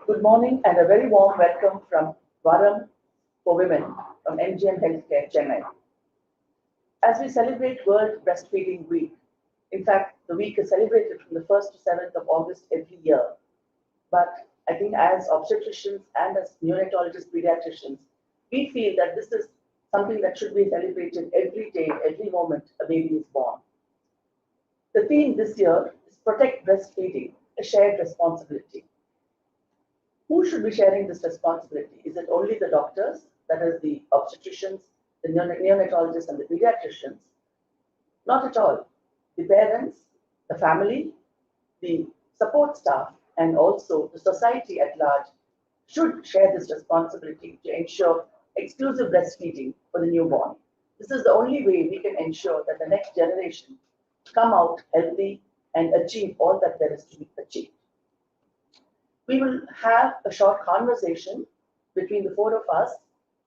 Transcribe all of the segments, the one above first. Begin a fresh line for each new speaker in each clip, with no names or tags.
Good morning and a very warm welcome from Varam for Women from MGM Healthcare, Chennai. As we celebrate World Breastfeeding Week, in fact, the week is celebrated from the 1st to 7th of August every year. But I think as obstetricians and as neonatologists, pediatricians, we feel that this is something that should be celebrated every day, every moment a baby is born. The theme this year is Protect Breastfeeding, a shared responsibility. Who should be sharing this responsibility? Is it only the doctors, that is the obstetricians, the neonatologists and the pediatricians? Not at all. The parents, the family, the support staff and also the society at large should share this responsibility to ensure exclusive breastfeeding for the newborn. This is the only way we can ensure that the next generation come out healthy and achieve all that there is to be achieved. We will have a short conversation between the four of us.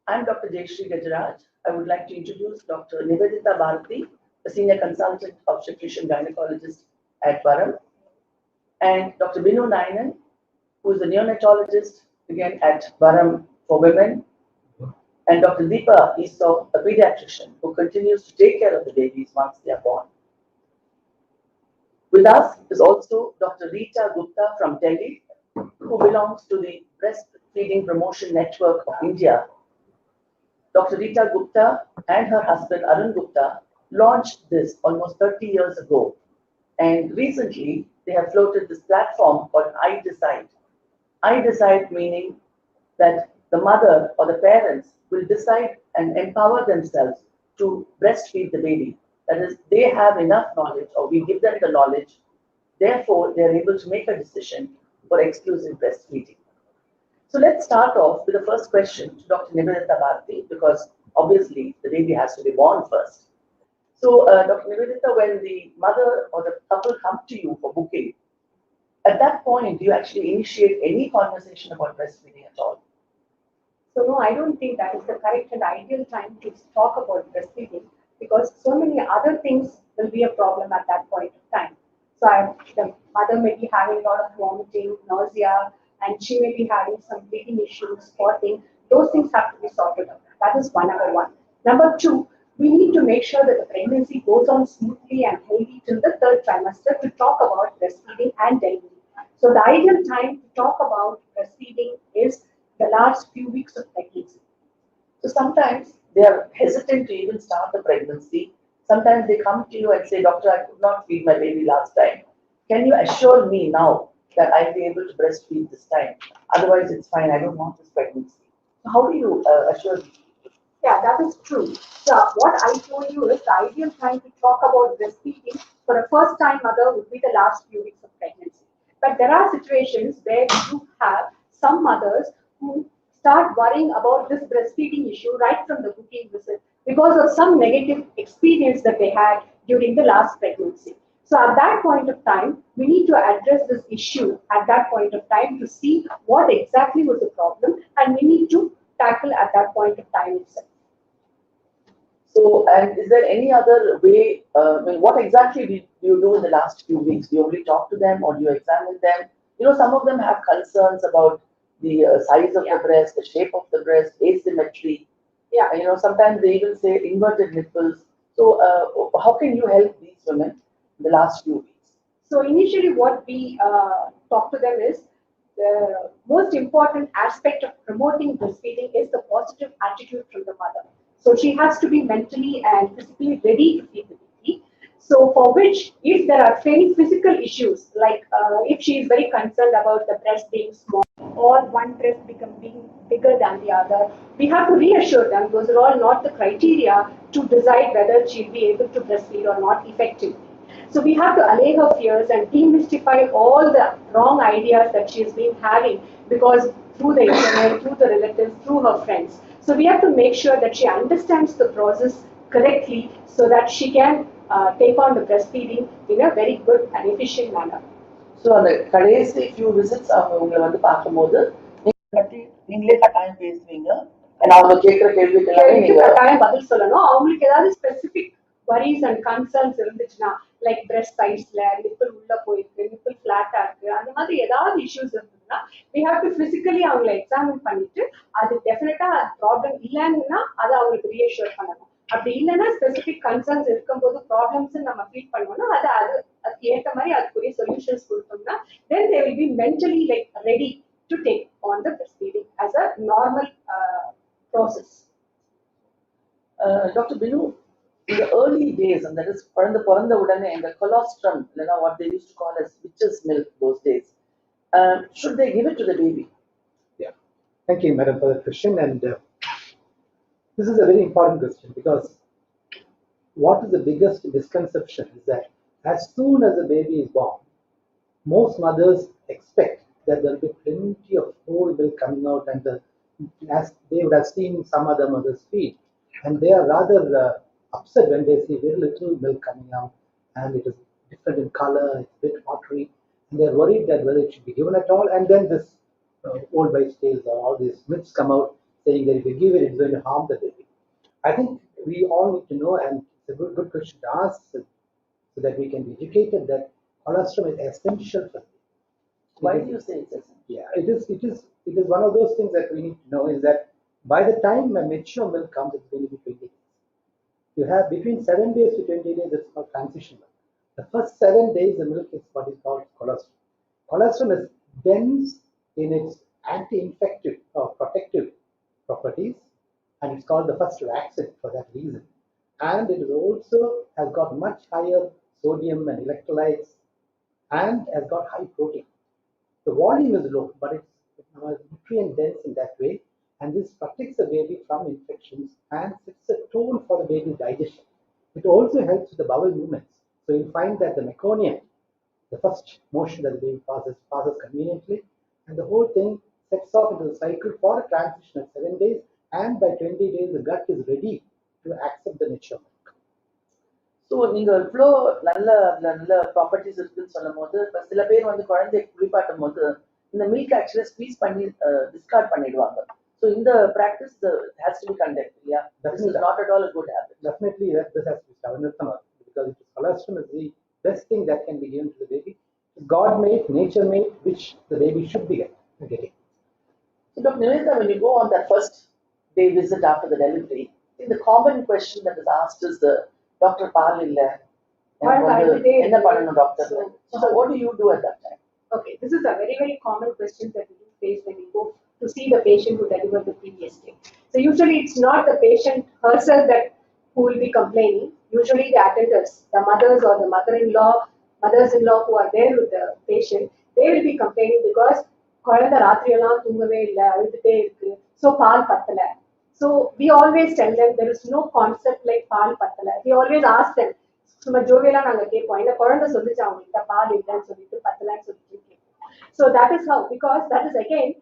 I'm Dr. Jaishree Gajaraj. I would like to introduce Dr. Niveditha Bharathy, a Senior Consultant Obstetrician Gynaecologist at Varam, and Dr. Binu Ninan, who is a neonatologist, again at Varam for Women, and Dr. Deepa Easow, a pediatrician who continues to take care of the babies once they are born. With us is also Dr. Rita Gupta from Delhi, who belongs to the Breastfeeding Promotion Network of India. Dr. Rita Gupta and her husband Arun Gupta launched this almost 30 years ago. And recently, they have floated this platform called IDecide. IDecide meaning that the mother or the parents will decide and empower themselves to breastfeed the baby. That is, they have enough knowledge, or we give them the knowledge. Therefore, they are able to make a decision for exclusive breastfeeding. So let's start off with the first question to Dr. Niveditha Bharathy, because obviously the baby has to be born first. So, Dr. Niveditha, when the mother or the couple come to you for booking, at that point, do you actually initiate any conversation about breastfeeding at all?
So no, I don't think that is the correct and ideal time to talk about breastfeeding because so many other things will be a problem at that point of time. So the mother may be having a lot of vomiting, nausea, and she may be having some bleeding issues, spotting. Those things have to be sorted out. That is number one. Number two, we need to make sure that the pregnancy goes on smoothly and healthy till the third trimester to talk about breastfeeding and delivery. So the ideal time to talk about breastfeeding is the last few weeks of pregnancy.
So sometimes they are hesitant to even start the pregnancy. Sometimes they come to you and say, Doctor, I could not feed my baby last time. Can you assure me now that I'll be able to breastfeed this time? Otherwise, it's fine. I don't want this pregnancy. So how do you assure me?
Yeah, that is true. So what I told you is the ideal time to talk about breastfeeding for a first-time mother would be the last few weeks of pregnancy. But there are situations where you have some mothers who start worrying about this breastfeeding issue right from the booking visit because of some negative experience that they had during the last pregnancy. So at that point of time, we need to address this issue at that point of time to see what exactly was the problem and we need to tackle at that point of time itself.
So, and is there any other way? What exactly do you do in the last few weeks? Do you only talk to them or do you examine them? Some of them have concerns about the size of the breast, the shape of the breast, asymmetry.
Yeah.
Sometimes they even say inverted nipples. So, how can you help these women in the last few weeks?
So, initially, what we talk to them is the most important aspect of promoting breastfeeding is the positive attitude from the mother. So she has to be mentally and physically ready to feed the baby. So for which, if there are any physical issues, like if she is very concerned about the breast being small or one breast being bigger than the other, we have to reassure them those are all not the criteria to decide whether she'll be able to breastfeed or not effectively. So we have to allay her fears and demystify all the wrong ideas that she has been having because through the internet, through the relatives, through her friends. So we have to make sure that she understands the process correctly so that she can take on the breastfeeding in a very good and efficient manner.
So அந்த கடைசி few visits உங்களை வந்து பார்க்கும்போது நீங்களே கட்டாயம் பேசுவீங்க அவங்க கேட்கிற கேள்விக்கெல்லாம் நீங்க
கட்டாயம் பதில் சொல்லணும் அவங்களுக்கு ஏதாவது ஸ்பெசிபிக் worries and concerns இருந்துச்சுன்னா லைக் breast sizeல nipple உள்ள போயிருக்கு nipple flat இருக்கு அந்த மாதிரி ஏதாவது issues இருந்ததுன்னா பண்ணணும்னா we have to physically அவங்களை எக்ஸாமின் பண்ணிட்டு அது டெஃபினட்டா ப்ராப்ளம் இல்லைன்னா அதை அவங்களுக்கு ரீஅஷ்யூர் பண்ணணும். அப்படி இல்லைன்னா ஸ்பெசிபிக் கன்சர்ன்ஸ் இருக்கும்போது ப்ராப்ளம்ஸ் நம்ம ஃபீல் பண்ணோம்னா அதுக்கு ஏற்ற மாதிரி அதுக்குரிய சொல்யூஷன்ஸ் கொடுத்தோம்னா then they will be mentally like ready to take on the breastfeeding as a normal process.
Dr. Binu, in the early days, and that is பிறந்த உடனே the colostrum, what they used to call as witch's milk those days, should they give it to the baby?
Yeah, thank you, madam, for the question. And this is a very important question, because what is the biggest misconception is that as soon as the baby is born, most mothers expect that there will be plenty of whole milk coming out, and as they would have seen some other mothers feed, and they are rather upset when they see very little milk coming out, and it is different in color, it's a bit watery, and they are worried that whether it should be given at all. And then this old wives' tales or all these myths come out saying that if you give it, it's going to harm the baby. I think we all need to know, and it's a good question to ask, so that we can be educated that colostrum is essential for them.
Why do you say it's essential?
Yeah, it is one of those things that we need to know, is that by the time a mature milk comes, it's going to be 20 days. You have between 7 days to 20 days, it's called transition milk. The first 7 days, the milk is what is called colostrum. Colostrum is dense in its anti-infective or protective properties, and it's called the first laxant for that reason. And it is also has got much higher sodium and electrolytes, and has got high protein. The volume is low, but it's nutrient dense in that way, and this protects the baby from infections and sets a tone for the baby's digestion. It also helps with the bowel movements. So you'll find that the meconium, the first motion that the baby passes conveniently, and the whole thing sets off into the cycle for a transition at 7 days, and by 20 days the gut is ready to accept the mature milk.
So நீங்கள் இவ்வளோ நல்ல properties இருக்குன்னு சொல்லும் போது இப்போ சில பேர் குழந்தைய குளிப்பாட்டும் போது இந்த மில்க் ஆக்சுவலாக ஸ்குவீஸ் பண்ணி டிஸ்கார்ட் பண்ணிடுவாங்க. ஸோ இந்த practice has to be conduct, இல்லையா? This is not at all a good habit.
Definitely, this has to be done, because colostrum is the best thing that can be given to the baby. God made, nature made, which the baby should be getting.
So, Dr. Niveditha, when you go on that first day visit after the delivery, I think the common question that is asked is Dr. Paal illa, enna pananum doctor. So what do you do at that time?
Okay, this is a very, very common question that we face when we go to see the patient who delivered the previous day. So usually it's not the patient herself who will be complaining. Usually the attenders, the mothers or the mothers-in-law who are there with the patient, they will be complaining because குழந்தை ராத்திரியெல்லாம் தூங்கவே இல்லை, அழுதுட்டே இருக்கு, so பால் பத்தல. So we always tell them there is no concept like பால் பத்தல. We always ask them, சும்மா ஜோவியலா நாங்க கேட்போம், இந்த குழந்தை சொல்லிச்சு அவங்ககிட்ட பால் இல்லைன்னு சொல்லிட்டு பத்தலன்னு சொல்லிட்டு கேட்போம். So that is how, because that is again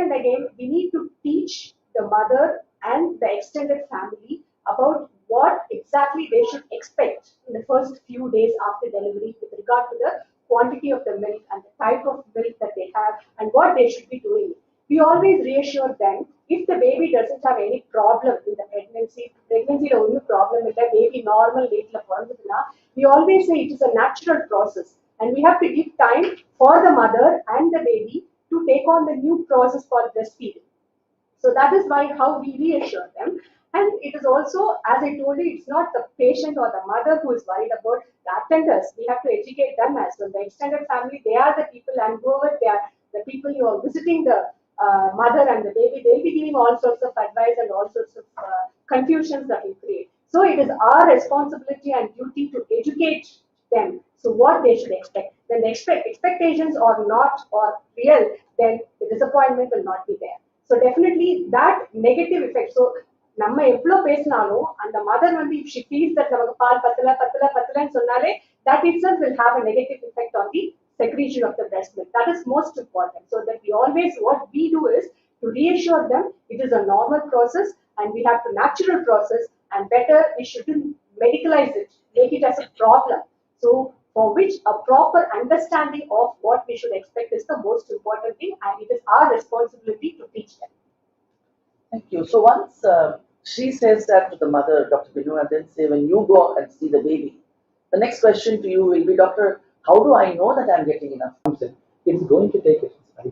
and again we need to teach the mother and the extended family about what exactly they should expect in the first few days after delivery with regard to the quantity of the milk and the type of milk that they have and what they should be doing. We always reassure them, if the baby doesn't have any problem in the pregnancy la onnu problem illa, baby normal weight la porandaduna, we always say it is a natural process and we have to give time for the mother and the baby to take on the new process called breastfeeding. So that is why how we reassure them. And it is also, as I told you, it's not the patient or the mother who is worried about, the attenders. We have to educate them as well. The extended family, they are the people, and whoever they are, the people who are visiting the mother and the baby, they'll be giving all sorts of advice and all sorts of confusions that will create. So it is our responsibility and duty to educate them. So what they should expect. When the expectations are not or real, then the disappointment will not be there. So definitely that negative effect. So நம்ம எவ்வளவு பேசினாலும் அந்த mother if she feels that நமக்கு பால் பத்தலன்னு சொன்னாலே that itself will have a negative effect on the secretion of the breast milk. That is most important. So that we always, what we do is to reassure them it is a normal process and we have the natural process, and better we shouldn't medicalize it, make it as a problem. So for which a proper understanding of what we should expect is the most important thing, and it is our responsibility to teach them.
Thank you. So once she says that to the mother, Dr. Binu, and then say, when you go and see the baby, the next question to you will be, Doctor, how do I know that I'm getting enough?
It's going to take at least 5 to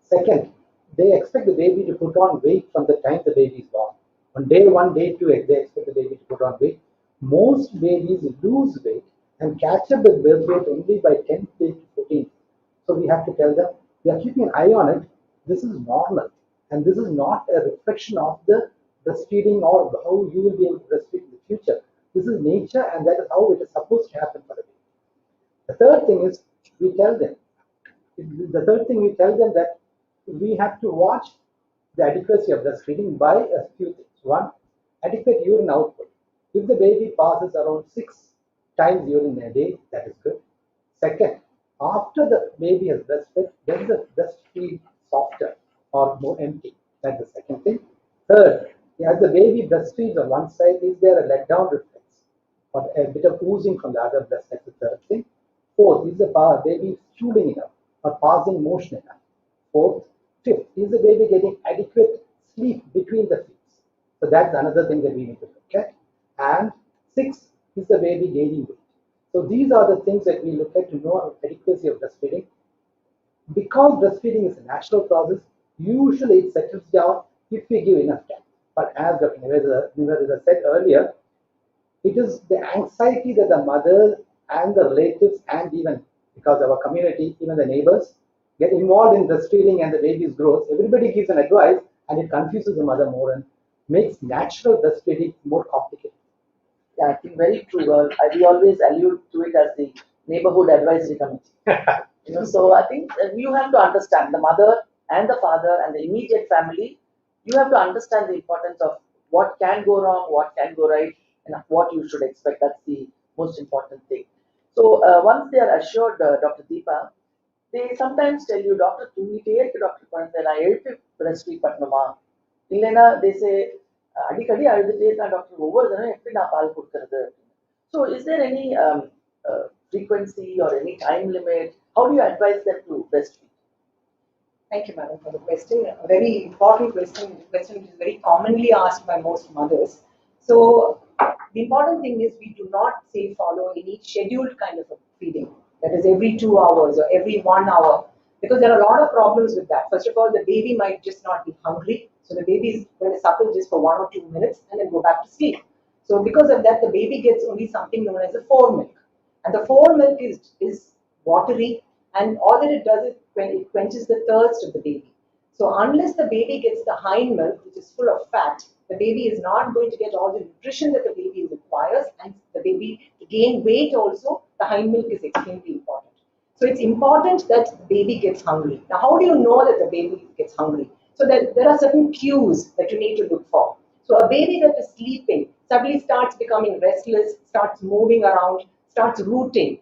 Second, they expect the baby to put on weight from the time the baby is born. On day 1, day 2, they expect the baby to put on weight. Most babies lose weight and catch up with birth weight only by 10th day to 14th. So we have to tell them, we are keeping an eye on it. This is normal. And this is not a reflection of the breastfeeding or how you will be able to breastfeed in the future. This is nature, and that is how it is supposed to happen for the baby. The third thing is we tell them. That we have to watch the adequacy of breastfeeding by a few things. One, adequate urine output. If the baby passes around 6 times urine a day, that is good. Second, after the baby has breastfed, does the breastfeed softer or more empty? That's the second thing. Third, as the baby breastfeeds on one side, is there a let-down reflex or a bit of oozing from the other breast? That's the third thing. Fourth, is the baby stooling enough or passing motion enough? Fifth, is the baby getting adequate sleep between the feeds? So that's another thing that we need to look at. And sixth, is the baby gaining weight? So these are the things that we look at to know the adequacy of breastfeeding. Because breastfeeding is a natural process, usually it settles down if we give enough time. But as Dr. Niveditha said earlier, it is the anxiety that the mother and the relatives, and even because our community, even the neighbors, get involved in breastfeeding and the baby's growth. Everybody gives an advice, and it confuses the mother more and makes natural breastfeeding more complicated.
Yeah, I think very true. We always allude to it as the neighborhood advisory committee. So I think you have to understand the mother and the father and the immediate family. You have to understand the importance of what can go wrong, what can go right, and what you should expect. That's the most important thing. So once they are assured, Dr. Deepa, they sometimes tell you, Doctor, Doctor breastfeed Patnama. Illena, they say, Adikadi, Doctor, over the So is there any frequency or any time limit? How do you advise them to breastfeed?
Thank you, madam, for the question. A very important question which is very commonly asked by most mothers. So the important thing is we do not say follow any scheduled kind of a feeding. That is every 2 hours or every 1 hour, because there are a lot of problems with that. First of all, the baby might just not be hungry. So the baby is going to suckle just for 1 or 2 minutes and then go back to sleep. So because of that, the baby gets only something known as a foremilk. And the foremilk is watery, and all that it does is it quenches the thirst of the baby. So unless the baby gets the hind milk, which is full of fat, the baby is not going to get all the nutrition that the baby requires, and the baby to gain weight also, the hind milk is extremely important. So it's important that the baby gets hungry. Now, how do you know that the baby gets hungry? So that there are certain cues that you need to look for. So a baby that is sleeping suddenly starts becoming restless, starts moving around, starts rooting,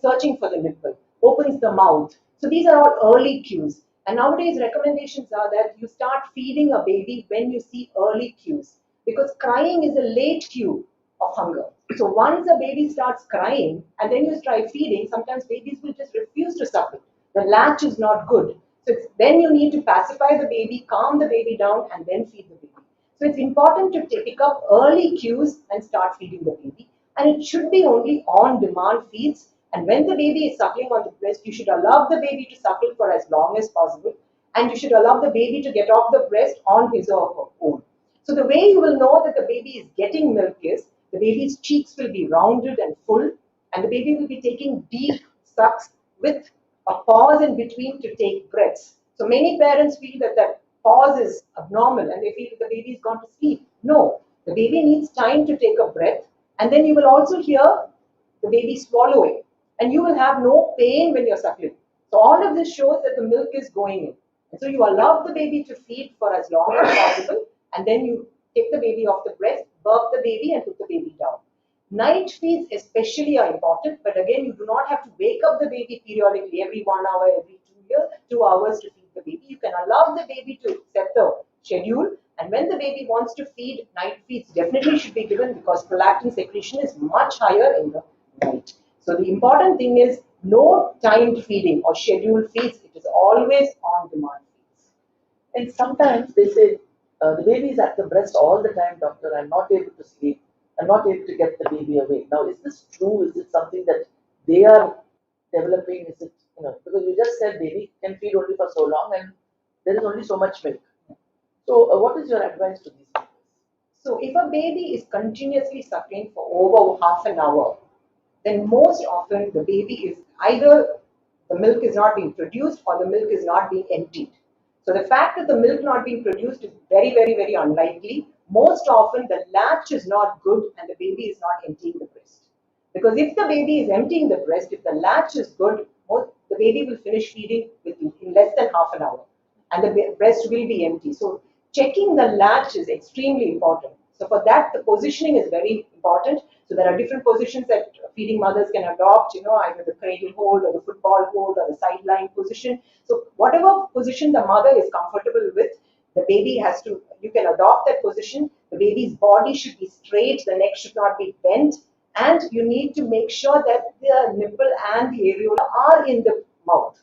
searching for the nipple, opens the mouth. So these are all early cues. And nowadays recommendations are that you start feeding a baby when you see early cues, because crying is a late cue of hunger. So once a baby starts crying and then you try feeding, sometimes babies will just refuse to suckle. The latch is not good. So then you need to pacify the baby, calm the baby down, and then feed the baby. So it's important to pick up early cues and start feeding the baby. And it should be only on-demand feeds. And when the baby is suckling on the breast, you should allow the baby to suckle for as long as possible. And you should allow the baby to get off the breast on his or her own. So the way you will know that the baby is getting milk is the baby's cheeks will be rounded and full, and the baby will be taking deep sucks with a pause in between to take breaths. So many parents feel that that pause is abnormal and they feel that the baby has gone to sleep. No, the baby needs time to take a breath, and then you will also hear the baby swallowing, and you will have no pain when you're suckling. So all of this shows that the milk is going in. And so you allow the baby to feed for as long as possible, and then you take the baby off the breast, burp the baby, and put the baby down. Night feeds especially are important, but again, you do not have to wake up the baby periodically every 1 hour, every 2 hours to feed the baby. You can allow the baby to set the schedule, and when the baby wants to feed, night feeds definitely should be given because prolactin secretion is much higher in the night. So the important thing is no timed feeding or scheduled feeds. It is always on-demand feeds.
And sometimes they say, the baby is at the breast all the time, doctor. I'm not able to sleep. I'm not able to get the baby awake. Now, is this true? Is it something that they are developing? Is it, because you just said baby can feed only for so long, and there is only so much milk. So what is your advice to these people?
So if a baby is continuously suckling for over half an hour, then most often the baby is either the milk is not being produced or the milk is not being emptied. So the fact that the milk not being produced is very, very, very unlikely. Most often the latch is not good and the baby is not emptying the breast. Because if the baby is emptying the breast, if the latch is good, the baby will finish feeding in less than half an hour and the breast will be empty. So checking the latch is extremely important. So for that, the positioning is very important. So there are different positions that feeding mothers can adopt, either the cradle hold or the football hold or the sideline position. So whatever position the mother is comfortable with, the baby you can adopt that position. The baby's body should be straight, the neck should not be bent, and you need to make sure that the nipple and the areola are in the mouth.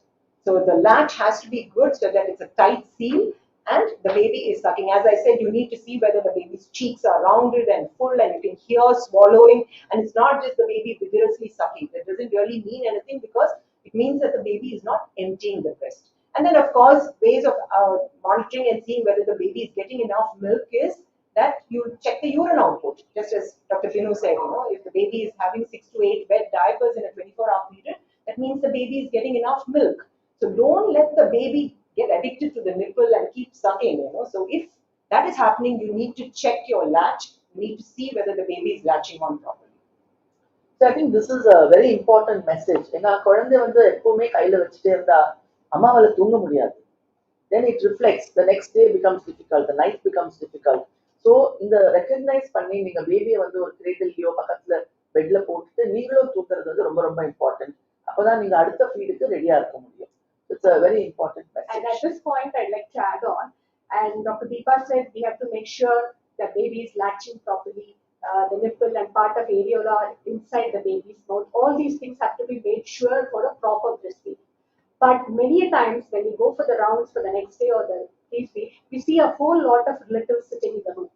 So the latch has to be good so that it's a tight seal and the baby is sucking. As I said, you need to see whether the baby's cheeks are rounded and full and you can hear swallowing, and it's not just the baby vigorously sucking. That doesn't really mean anything because it means that the baby is not emptying the breast. And then of course, ways of monitoring and seeing whether the baby is getting enough milk is that you check the urine output. Just as Dr. Binu said, if the baby is having 6 to 8 wet diapers in a 24-hour period, that means the baby is getting enough milk. So don't let the baby get addicted to the nipple and keep sucking, So if that is happening, you need to check your latch. You need to see whether the baby is latching on properly.
So I think this is a very important message. ஏன்னா குழந்தை வந்து எப்பவுமே கையில வச்சுட்டே இருந்தா அம்மாவால தூங்க முடியாது. Then it reflects. The next day becomes difficult. The night becomes difficult. So இந்த recognize பண்ணி நீங்க பேபியை வந்து ஒரு கிரேட்டல்லையோ பக்கத்துல பெட்ல போட்டுட்டு நீங்களும் தூங்குறது வந்து ரொம்ப ரொம்ப இம்பார்ட்டன்ட். அப்பதான் நீங்க அடுத்த ஃபீடுக்கு ரெடியா இருக்க முடியும். It's a very important message.
And at this point, I'd like to add on. And Dr. Deepa said we have to make sure the baby is latching properly, the nipple and part of areola are inside the baby's mouth. All these things have to be made sure for a proper breastfeeding. But many times when we go for the rounds for the next day or the next week, we see a whole lot of relatives sitting in the room.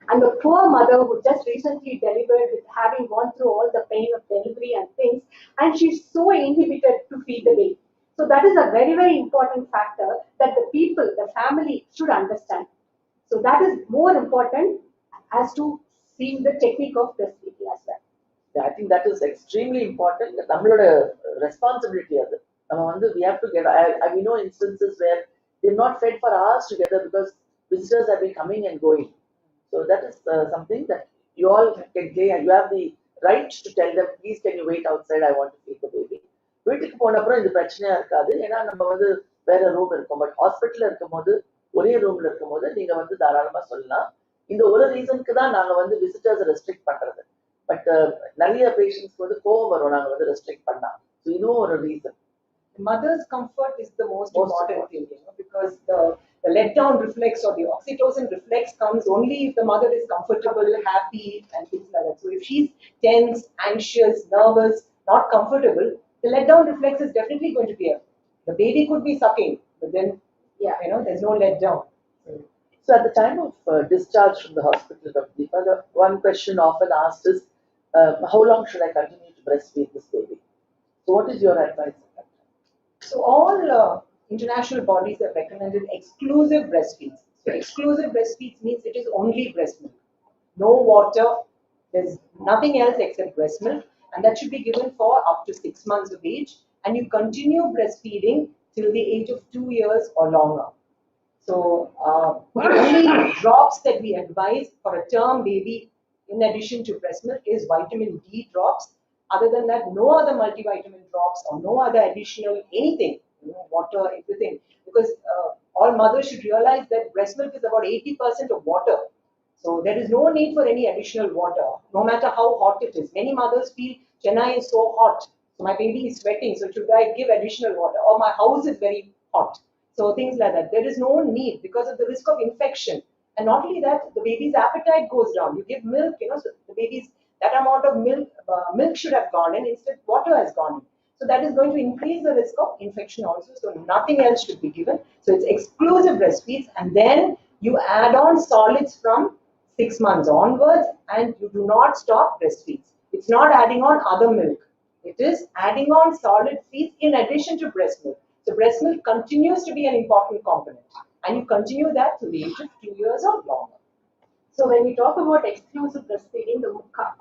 And the poor mother who just recently delivered with having gone through all the pain of delivery and things, and she's so inhibited to feed the baby. So that is a very, very important factor that the people, the family should understand. So that is more important as to seeing the technique of breastfeeding as well.
Yeah, I think that is extremely important. நம்மளோட responsibility அது. நம்ம வந்து we have to get. We know instances where they're not fed for hours together because visitors have been coming and going. So that is something that you all can play, and you have the right to tell them, please can you wait outside, I want to feed the baby. வீட்டுக்கு போன அப்புறம் இது பிரச்சனையா இருக்காது. ஏன்னா நம்ம வந்து வேற ரூம் இருக்கும். பட் ஹாஸ்பிட்டல்ல இருக்கும் போது ஒரே ரூம்ல இருக்கும் போது நீங்க வந்து தாராளமா சொல்லலாம். இந்த ஒரு ரீசனுக்கு தான் நாங்க வந்து விசிட்டர்ஸ் ரெஸ்ட்ரிக்ட் பண்றது. பட் நிறைய பேஷண்ட்ஸ்க்கு வந்து கோவம் வரும் நாங்க வந்து ரெஸ்ட்ரிக்ட் பண்ணா. ஸோ இதுவும் ஒரு reason.
Mother's comfort is the most important thing, because the let-down reflex or the oxytocin reflex comes only if the mother is comfortable, happy, and things like that. So if she's tense, anxious, nervous, not comfortable, the let-down reflex is definitely going to be there. The baby could be sucking, but then, there's no let-down.
So at the time of discharge from the hospital, Dr. Deepa, the one question often asked is, how long should I continue to breastfeed this baby? So what is your advice?
So all international bodies have recommended exclusive breastfeeds. So exclusive breastfeeds means it is only breast milk. No water, there's nothing else except breast milk, and that should be given for up to 6 months of age, and you continue breastfeeding till the age of 2 years or longer. So the only drops that we advise for a term baby in addition to breast milk is vitamin D drops. Other than that, no other multivitamin drops or no other additional anything, water, everything. Because all mothers should realize that breast milk is about 80% of water. So there is no need for any additional water, no matter how hot it is. Many mothers feel, Chennai is so hot, so my baby is sweating, so should I give additional water? Or my house is very hot. So things like that. There is no need because of the risk of infection. And not only that, the baby's appetite goes down. You give milk, so the baby's that amount of milk should have gone in, instead water has gone in. So that is going to increase the risk of infection also. So nothing else should be given. So it's exclusive breastfeeds, and then you add on solids from 6 months onwards, and you do not stop breastfeeds. It's not adding on other milk. It is adding on solid feeds in addition to breast milk. So breast milk continues to be an important component, and you continue that to the age of 2 years or longer.
So when we talk about exclusive breastfeeding, the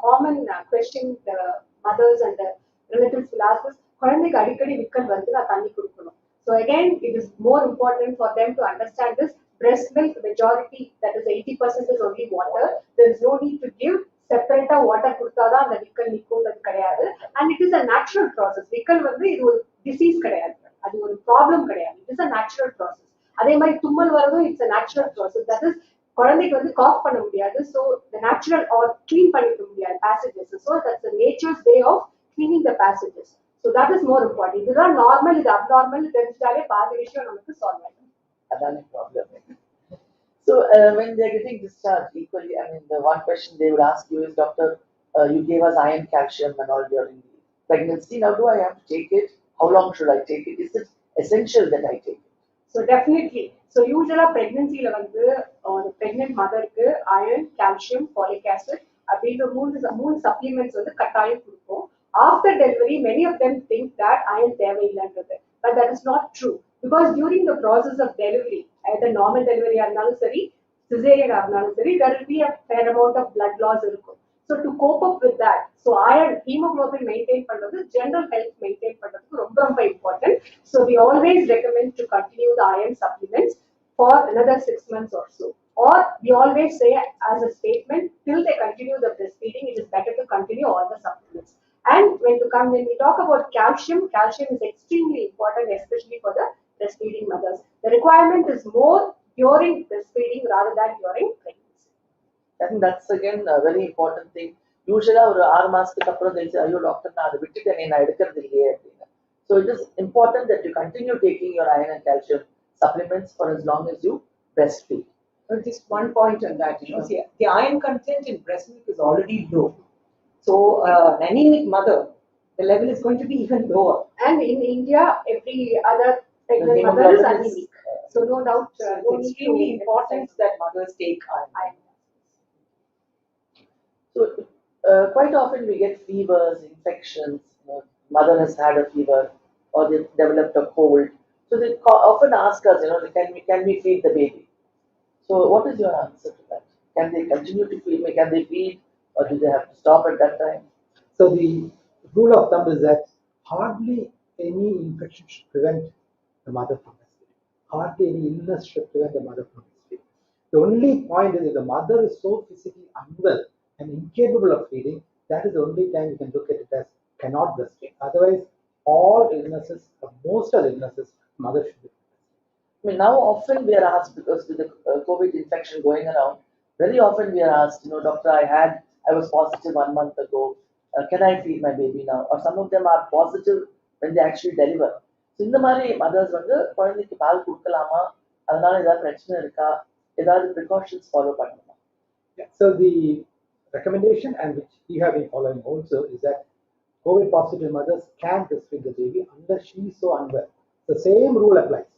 common question the mothers and the relatives will ask is, குழந்தைக்கு அடிக்கடி விக்கல் வந்து நான் தண்ணி கொடுக்கணும். So again, it is more important for them to understand this. Breast milk majority, that is 80% is only water. There is no need to give separate water கொடுத்தாதான் அந்த விக்கல் நிற்கும்ன்றது கிடையாது. And it is a natural process. விக்கல் வந்து இது ஒரு disease கிடையாது, அது ஒரு problem கிடையாது. It is a natural process. அதே மாதிரி தும்மல் வரதும் it's a natural process. That is குழந்தைக்கு வந்து காஃப் பண்ண முடியாது. So the natural or clean பண்ணிக்க முடியாது passages. So that's the nature's way of cleaning the passages. So that is more important. இதுதான் நார்மல், இது அப்நார்மல் தெரிஞ்சாலே பாதி விஷயம் நமக்கு சால்வ் ஆகும்.
அதான problem. So when they're getting discharged equally, I mean, the one question they would ask you is, doctor, you gave us iron, calcium and all during the pregnancy. Now do I have to take it? How long should I take it? Is it essential that I take it?
So definitely. So usually pregnancy la வந்து the pregnant mother க்கு iron, calcium, folic acid அப்படின்ற மூணு supplements வந்து கட்டாயம் கொடுப்போம். After delivery, many of them think that iron தேவையில்லைன்றது, but that is not true, because during the process of delivery, either normal delivery ஆ இருந்தாலும் சரி, cesarean ஆ இருந்தாலும் சரி, there will be a fair amount of blood loss இருக்கும். So to cope up with that, so iron, hemoglobin maintain பண்றது, general health maintain பண்றதுக்கு ரொம்ப important. So we always recommend to continue the iron supplements for another 6 months or so. Or we always say as a statement, till they continue the breastfeeding, it is better to continue all the supplements. And when we talk about calcium, calcium is extremely important, especially for the breastfeeding mothers. The requirement is more during breastfeeding rather than during pregnancy.
I think that's again a very important thing. Usually ஒரு 6 மாசத்துக்கு அப்புறம் they say, ஐயோ doctor நான் அதை விட்டுட்டேனே, நான் எடுக்கிறது இல்லையே அப்படின்னு. So it is important that you continue taking your iron and calcium supplements for as long as you breastfeed.
Just one point on that, see, the iron content in breast milk is already low. So an anemic mother, the level is going to be even lower.
And in India, every other pregnant mother is anemic. So no doubt,
it's extremely important that mothers take iron.
So quite often we get fevers, infections. Mother has had a fever or they've developed a cold. So they often ask us, can we feed the baby? So what is your answer to that? Can they continue to feed? Can they feed, or do they have to stop at that time?
So the rule of thumb is that hardly any infection should prevent the mother from breastfeeding. Hardly any illness should prevent the mother from breastfeeding. The only point is if the mother is so physically unwell and incapable of feeding, that is the only time you can look at it as cannot breastfeed. Otherwise, all illnesses, or most of the illnesses, mother should be.
I mean, now often we are asked, because with the COVID infection going around, very often we are asked, doctor, I was positive 1 month ago. Can I feed my baby now? Or some of them are positive when they actually deliver. So இந்த மாதிரி mothers வந்து குழந்தைக்கு பால் கொடுக்கலாமா, அதனால ஏதாவது பிரச்சனை இருக்கா, ஏதாவது precautions follow பண்ணணுமா?
So the recommendation, and which we have been following also, is that COVID positive mothers can breastfeed the baby unless she is so unwell. The same rule applies.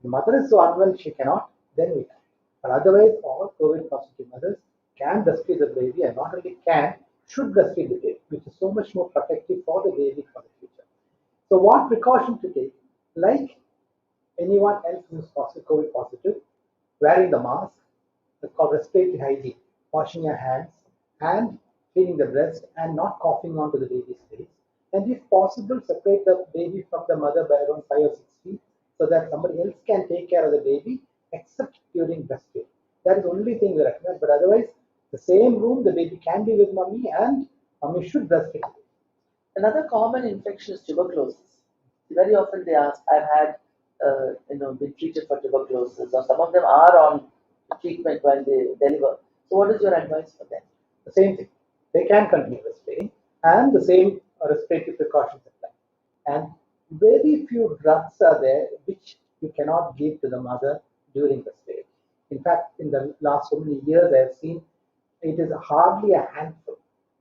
The mother is so unwell she cannot, then we can. But otherwise, all COVID positive mothers can breastfeed the baby, and not only can, should breastfeed the baby, which is so much more protective for the baby for the future. So what precaution to take? Like anyone else who is COVID positive, wearing the mask, it's called respiratory hygiene, washing your hands and cleaning the breast and not coughing onto the baby's face. And if possible, separate the baby from the mother by around 5 or 6 feet, so that somebody else can take care of the baby, except during breastfeeding. That is the only thing we recommend. But otherwise, the same room, the baby can be with mommy, and mommy should breastfeed.
Another common infection is tuberculosis. Very often they ask, I've had, been treated for tuberculosis, or some of them are on treatment while they deliver. So what is your advice for them?
The same thing. They can continue breastfeeding, and the same respiratory precautions apply. And very few drugs are there which you cannot give to the mother during breastfeeding. In fact, in the last so many years, I have seen it is hardly a handful.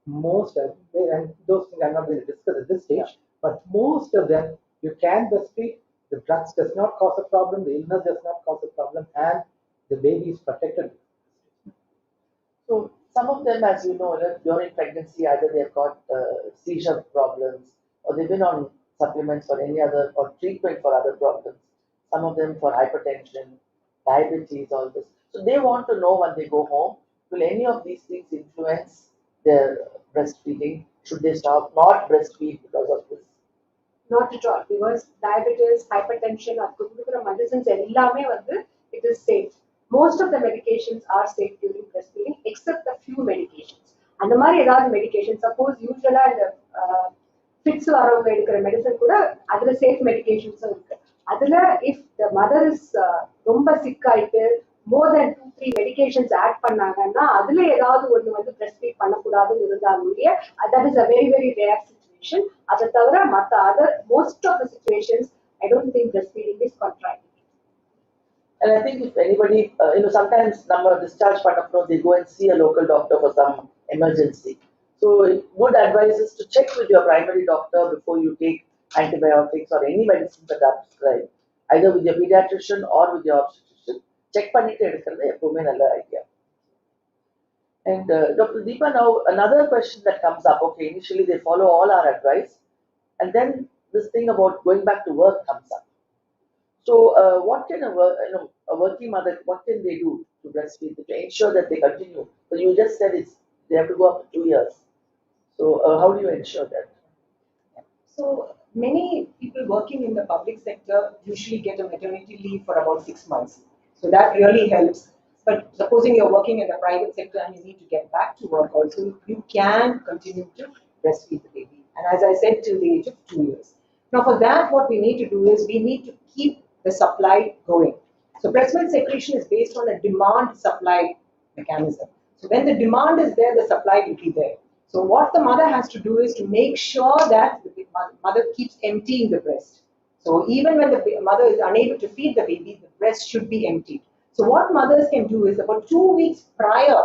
Most of them, and those things I'm not going to discuss at this stage, but most of them you can breastfeed. The drugs does not cause a problem, the illness does not cause a problem, and the baby is protected.
So some of them, as you know, during pregnancy, either they've got seizure problems or they've been on supplements for any other or treatment for other problems. Some of them for hypertension, diabetes, all this. So they want to know when they go home, will any of these things influence their breastfeeding? Should they stop not breastfeed because of this?
Not at all, because diabetes, hypertension, or கொடுக்குற medicines எல்லாமே வந்து it is safe. Most of the medications are safe during breastfeeding, except a few medications. அந்த மாதிரி ஏதாவது medication, suppose usually இந்த fits வரவங்க எடுக்கிற medicine கூட அதுல safe medications இருக்கு. அதுல if the mother is ரொம்ப sick ஆயிட்டு more than 2-3 medications add பண்ணாங்கன்னா அதுல ஏதாவது ஒண்ணு வந்து breastfeed பண்ணக்கூடாதுன்னு இருந்தாலும் that is a very very rare situation. அதை தவிர மற்ற other most of the situations I don't think breastfeeding is contraindicated.
And I think if anybody, sometimes number discharge panapro, they go and see a local doctor for some emergency. So good advice is to check with your primary doctor before you take antibiotics or any medicine that are prescribed, either with your pediatrician or with your obstetrician. Check பண்ணிட்டு எடுக்கிறது எப்பவுமே நல்ல idea. And Dr. Deepa, now another question that comes up. Okay, initially they follow all our advice, and then this thing about going back to work comes up. So, what can a working mother, what can they do to breastfeed to ensure that they continue? So, you just said they have to go up to 2 years. So, how do you ensure that?
So, many people working in the public sector usually get a maternity leave for about 6 months. So, that really helps. But supposing you're working in the private sector and you need to get back to work also, you can continue to breastfeed the baby. And as I said, till the age of 2 years. Now, for that, what we need to do is we need to keep the supply going. So breast milk secretion is based on a demand-supply mechanism. So when the demand is there, the supply will be there. So what the mother has to do is to make sure that the mother keeps emptying the breast. So even when the mother is unable to feed the baby, the breast should be emptied. So what mothers can do is about 2 weeks prior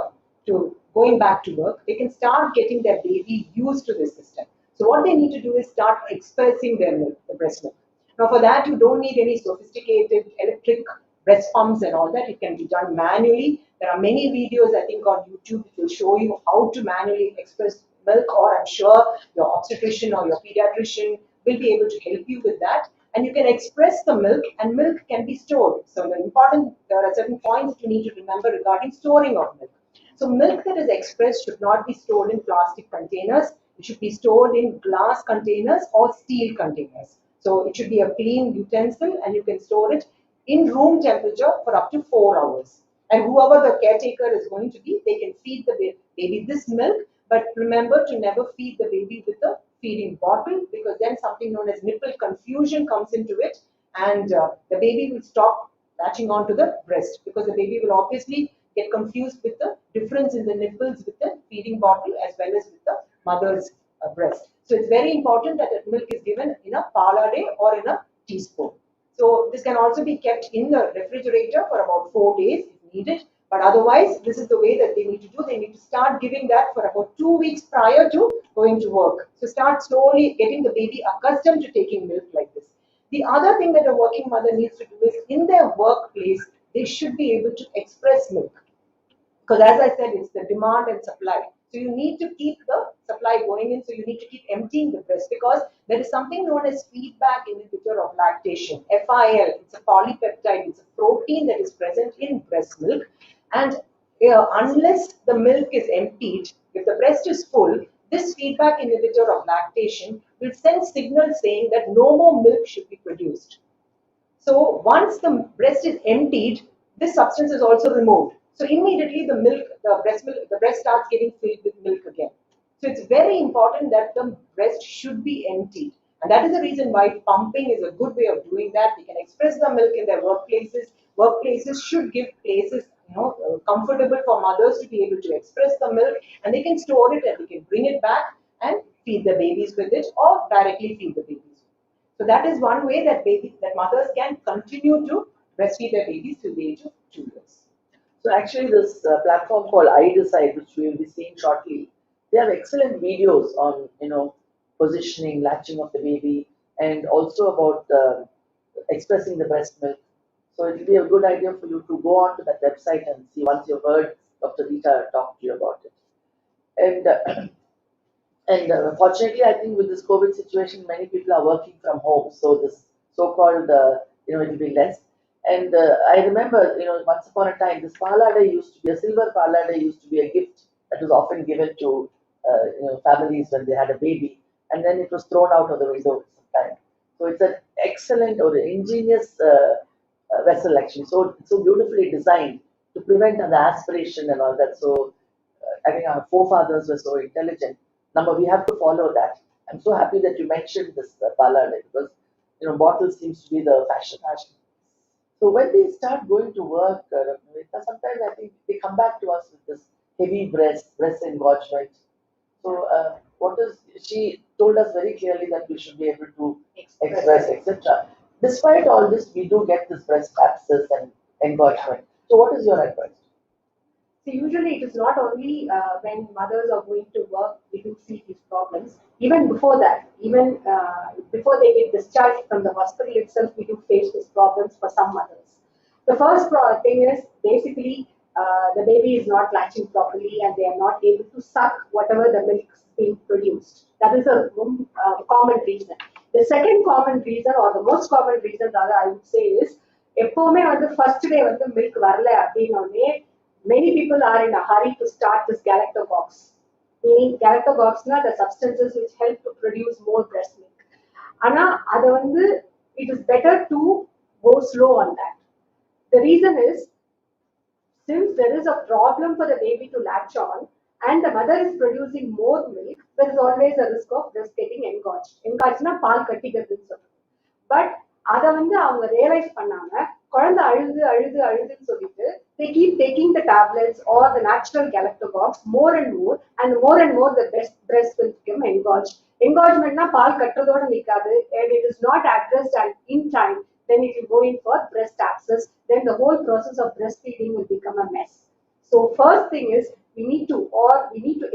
to going back to work, they can start getting their baby used to this system. So what they need to do is start expressing their milk, the breast milk. Now for that, you don't need any sophisticated electric breast pumps and all that. It can be done manually. There are many videos, I think, on YouTube that will show you how to manually express milk, or I'm sure your obstetrician or your pediatrician will be able to help you with that. And you can express the milk, and milk can be stored. So there are certain points that you need to remember regarding storing of milk. So milk that is expressed should not be stored in plastic containers. It should be stored in glass containers or steel containers. So it should be a clean utensil, and you can store it in room temperature for up to 4 hours. And whoever the caretaker is going to be, they can feed the baby this milk, but remember to never feed the baby with a feeding bottle, because then something known as nipple confusion comes into it, and the baby will stop latching onto the breast, because the baby will obviously get confused with the difference in the nipples with the feeding bottle as well as with the mother's breast. So it's very important that milk is given in a palade or in a teaspoon. So this can also be kept in the refrigerator for about 4 days if needed. But otherwise, this is the way that they need to do. They need to start giving that for about 2 weeks prior to going to work. So start slowly getting the baby accustomed to taking milk like this. The other thing that a working mother needs to do is, in their workplace, they should be able to express milk. Because as I said, it's the demand and supply. So you need to keep the supply going in, so you need to keep emptying the breast, because there is something known as feedback inhibitor of lactation, FIL. It's a polypeptide, it's a protein that is present in breast milk. And unless the milk is emptied, if the breast is full, this feedback inhibitor of lactation will send signals saying that no more milk should be produced. So once the breast is emptied, this substance is also removed. So immediately the breast starts getting filled with milk again. So it's very important that the breast should be emptied. And that is the reason why pumping is a good way of doing that. They can express the milk in their workplaces. Workplaces should give places comfortable for mothers to be able to express the milk, and they can store it and they can bring it back and feed the babies with it, or directly feed the babies. So that is one way that mothers can continue to breastfeed their babies till the age of 2 years.
So actually this platform called IDecide, which we will be seeing shortly, they have excellent videos on, positioning, latching of the baby, and also about expressing the breast milk. So it will be a good idea for you to go on to that website and see once you've heard Dr. Rita talk to you about it. And And fortunately, I think with this COVID situation, many people are working from home. So this so-called, it will be less. And I remember, once upon a time, this palada used to be a silver palada used to be a gift that was often given to, families when they had a baby, and then it was thrown out of the window sometimes. So it's an excellent or ingenious vessel actually. So beautifully designed to prevent the aspiration and all that. So I think our forefathers were so intelligent. Number, we have to follow that. I'm so happy that you mentioned this palada because bottle seems to be the fashion. So when they start going to work, sometimes I think they come back to us with this heavy breast engorgement. So what is she told us very clearly that we should be able to express, etc. Despite all this, we do get this breast abscess and engorgement. So what is your advice?
So usually it is not only when mothers are going to work, we do see these problems. Even before that, even before they get discharged from the hospital itself, we do face these problems for some mothers. The first thing is basically the baby is not latching properly and they are not able to suck whatever the milk is being produced. That is a common reason. The second common reason, or the most common reason rather I would say, is எப்பவுமே வந்து first day வந்து milk வரல அப்படின்னோடனே many people are in a hurry to start this galactocox. Meaning galactocox na the substances which help to produce more breast milk. Ana adu vandu it is better to go slow on that. The reason is since there is a problem for the baby to latch on and the mother is producing more milk, there is always a risk of breast getting engorged. Engorged na பால் கட்டிக்கிறதுன்னு சொல்றோம். But அதை வந்து அவங்க realise பண்ணாம குழந்தை அழுது அழுது அழுதுன்னு சொல்லிட்டு they keep taking the tablets or the natural galactocox more and more the breast will become engorged. Engorgementனா பால் கட்டுறதோட நிக்காது and it is not addressed and in time, then it will go in for breast abscess, then the whole process of breastfeeding will become a mess. So first thing is we need to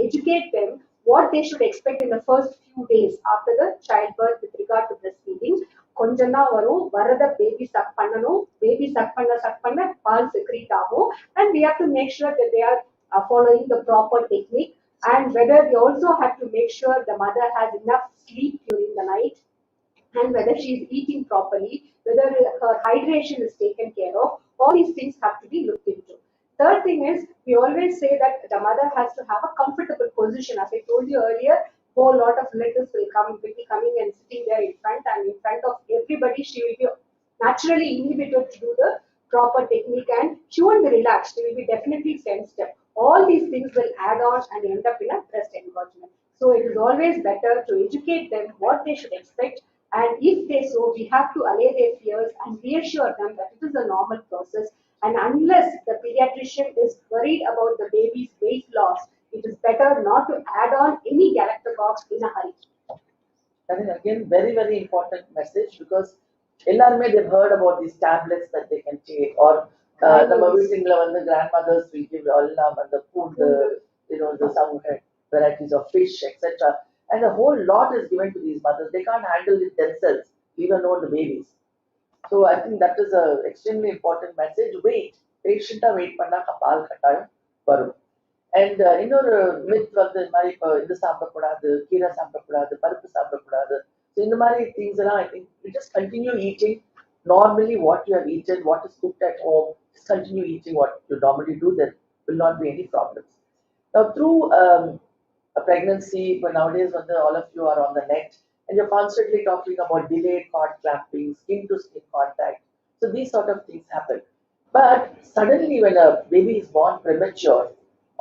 educate them what they should expect in the first few days after the childbirth with regard to breastfeeding. கொஞ்சம் தான் வரும் வரத baby chuck பண்ணணும் baby chuck பண்ண பால் secrete ஆகும் and we have to make sure that they are following the proper technique and whether we also have to make sure the mother has enough sleep during the night and whether she is eating properly, whether her hydration is taken care of. All these things have to be looked into. Third thing is we always say that the mother has to have a comfortable position. As I told you earlier, whole lot of relatives will be coming and sitting there in front, and in front of everybody she will be naturally inhibited to do the proper technique and she won't be relaxed. She will be definitely sensitive. All these things will add on and end up in a breast engorgement. So it is always better to educate them what they should expect, and if they so, we have to allay their fears and reassure them that it is a normal process. And unless the pediatrician is worried about the baby's weight loss, it is better not to add on any galactocox in a hurry.
I mean, again, very, very important message because எல்லாருமே they've heard about these tablets that they can take or நம்ம வீட்டுல வந்து grandmothers will give எல்லாம் அந்த food, the some varieties of fish, etc. And the whole lot is given to these mothers. They can't handle it themselves, even though the babies. So I think that is a extremely important message. Patient wait பண்ணா பால் கட்டாயம் வரும். And இன்னொரு myth வந்து இந்த மாதிரி இப்போ இது சாப்பிடக்கூடாது கீரை சாப்பிடக்கூடாது பருப்பு சாப்பிடக்கூடாது ஸோ இந்த மாதிரி திங்ஸ் எல்லாம் I think you just continue eating normally what you have eaten, what is cooked at home. Just continue eating what you normally do. There will not be any problems. Now through a pregnancy, but nowadays when all of you are on the net and you're constantly talking about delayed cord clamping, skin to skin contact. So these sort of things happen. But suddenly when a baby is born premature,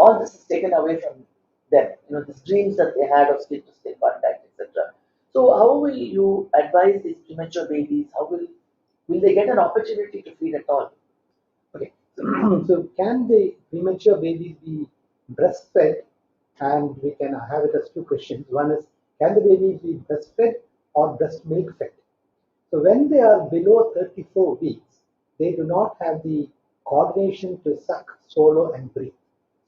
all this is taken away from them. These dreams that they had of skin to skin contact, etc. So how will you advise these premature babies? How will they get an opportunity to feed at all?
Okay. So can the premature babies be breastfed? And we can have it as two questions. One is, can the babies be breastfed or breast milk fed? So when they are below 34 weeks, they do not have the coordination to suck, swallow and breathe.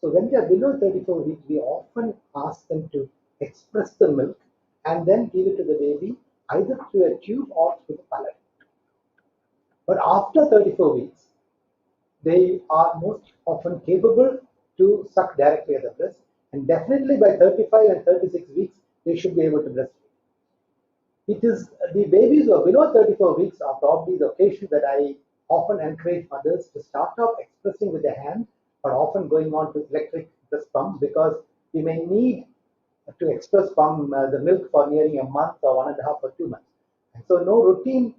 So when they are below 34 weeks, we often ask them to express the milk and then give it to the baby either through a tube or through the palate. But after 34 weeks, they are most often capable to suck directly at the breast. And definitely by 35 and 36 weeks, they should be able to breastfeed. It is the babies who are below 34 weeks are probably the occasion that I often encourage mothers to start off expressing with their hand, or often going on to electric breast pumps, because we may need to express pump the milk for nearing a month or 1.5 or 2 months. And so no routine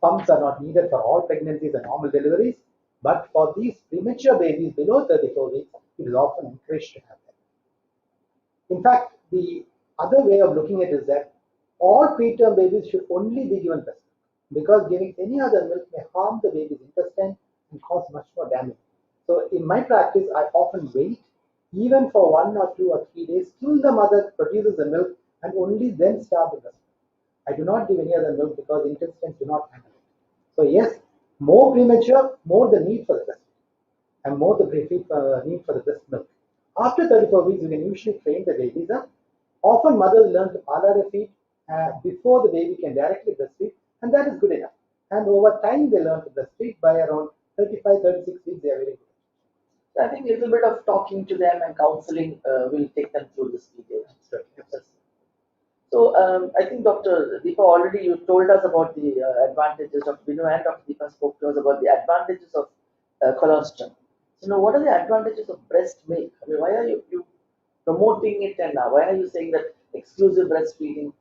pumps are not needed for all pregnancies and normal deliveries, but for these premature babies below 34 weeks, it is often encouraged to have them. In fact, the other way of looking at it is that all preterm babies should only be given breast milk, because giving any other milk may harm the baby's intestine and cause much more damage. So in my practice, I often wait even for 1 or 2 or 3 days till the mother produces the milk, and only then start the breast milk. I do not give any other milk because intestines do not handle it. So yes, more premature, more the need for the breast milk, and more the need for the breast milk. After 34 weeks, you can usually train the babies up. Often mothers learn to pala their feet before the baby can directly breastfeed, and that is good enough. And over time, they learn to breastfeed. By around 35, 36 weeks, they are very good.
So I think a little bit of talking to them and counseling will take them through this period. So I think Dr. Deepa, already you told us about the advantages of Binu, and Dr. Deepa spoke to us about the advantages of colostrum. So now, what are the advantages of breast milk? I mean, why are you promoting it, and why are you saying that exclusive breastfeeding?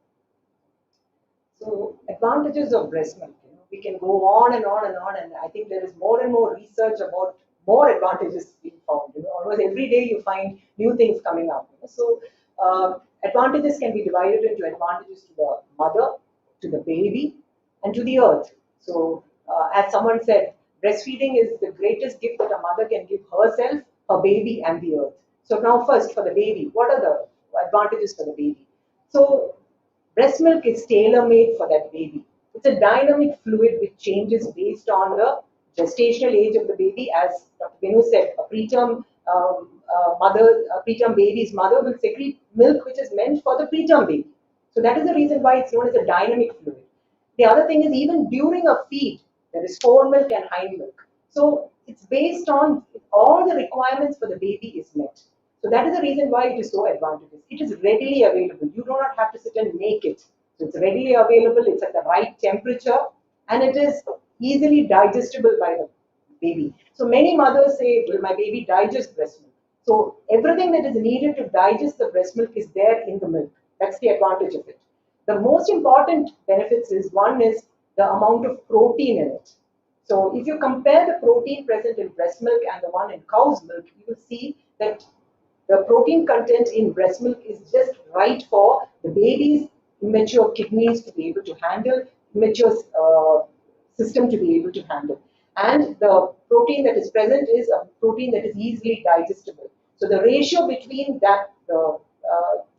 So advantages of breast milk, we can go on and on and on, and I think there is more and more research about more advantages being found. Almost every day you find new things coming up. So advantages can be divided into advantages to the mother, to the baby, and to the earth. So as someone said, breastfeeding is the greatest gift that a mother can give herself, her baby, and the earth. So now first for the baby, what are the advantages for the baby? So breast milk is tailor-made for that baby. It's a dynamic fluid which changes based on the gestational age of the baby. As Dr. Binu said, a preterm preterm baby's mother will secrete milk which is meant for the preterm baby. So that is the reason why it's known as a dynamic fluid. The other thing is, even during a feed, there is fore milk and hind milk. So it's based on all the requirements for the baby is met. So that is the reason why it is so advantageous. It is readily available. You do not have to sit and make it. So it's readily available, it's at the right temperature, and it is easily digestible by the baby. So many mothers say, will my baby digest breast milk? So everything that is needed to digest the breast milk is there in the milk. That's the advantage of it. The most important benefits is, one is the amount of protein in it. So if you compare the protein present in breast milk and the one in cow's milk, you will see that the protein content in breast milk is just right for the baby's immature kidneys to be able to handle, immature system to be able to handle. And the protein that is present is a protein that is easily digestible. So the ratio between that, the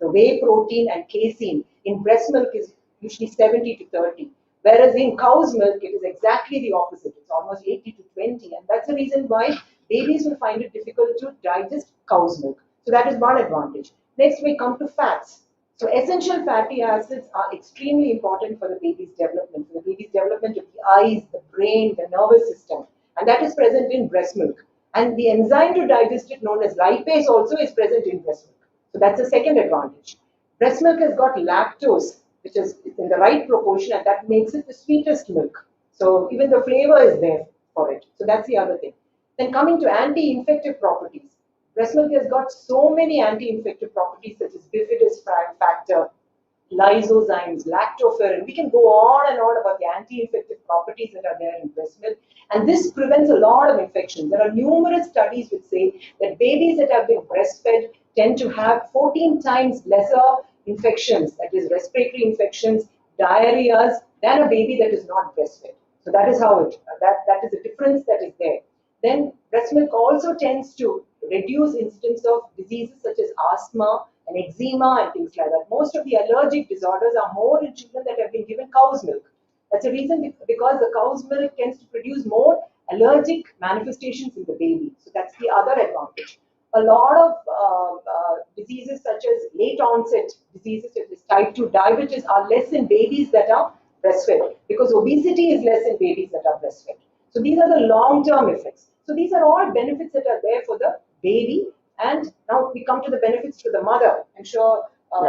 whey protein and casein in breast milk is usually 70 to 30. Whereas in cow's milk, it is exactly the opposite. It's almost 80 to 20. And that's the reason why babies will find it difficult to digest cow's milk. So that is one advantage. Next, we come to fats. So essential fatty acids are extremely important for the baby's development, of the eyes, the brain, the nervous system. And that is present in breast milk. And the enzyme to digest it, known as lipase, also is present in breast milk. So that's the second advantage. Breast milk has got lactose, which is in the right proportion, and that makes it the sweetest milk. So even the flavor is there for it. So that's the other thing. Then coming to anti-infective properties. Breast milk has got so many anti-infective properties such as bifidus factor, lysozymes, lactoferrin. We can go on and on about the anti-infective properties that are there in breast milk. And this prevents a lot of infections. There are numerous studies which say that babies that have been breastfed tend to have 14 times lesser infections, that is respiratory infections, diarrheas, than a baby that is not breastfed. So that is how that is the difference that is there. Then breast milk also tends to reduce incidence of diseases such as asthma and eczema and things like that. Most of the allergic disorders are more in children that have been given cow's milk. That's a reason, because the cow's milk tends to produce more allergic manifestations in the baby. So that's the other advantage. A lot of diseases such as late onset diseases such as type 2 diabetes are less in babies that are breastfed, because obesity is less in babies that are breastfed. So these are the long-term effects. So these are all benefits that are there for the baby. And now we come to the benefits to the mother. I'm sure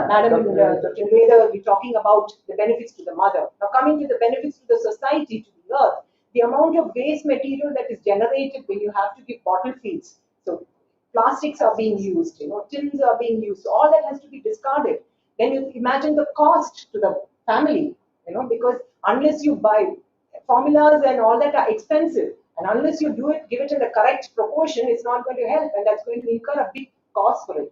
Madam Dr. Niveditha, we're talking about the benefits to the mother. Now coming to the benefits to the society, to the earth, the amount of waste material that is generated when you have to give bottle feeds. So plastics are being used, tins are being used. So all that has to be discarded. Then you imagine the cost to the family, because unless you buy formulas and all that are expensive, and unless you give it in the correct proportion, it's not going to help, and that's going to incur a big cost for it.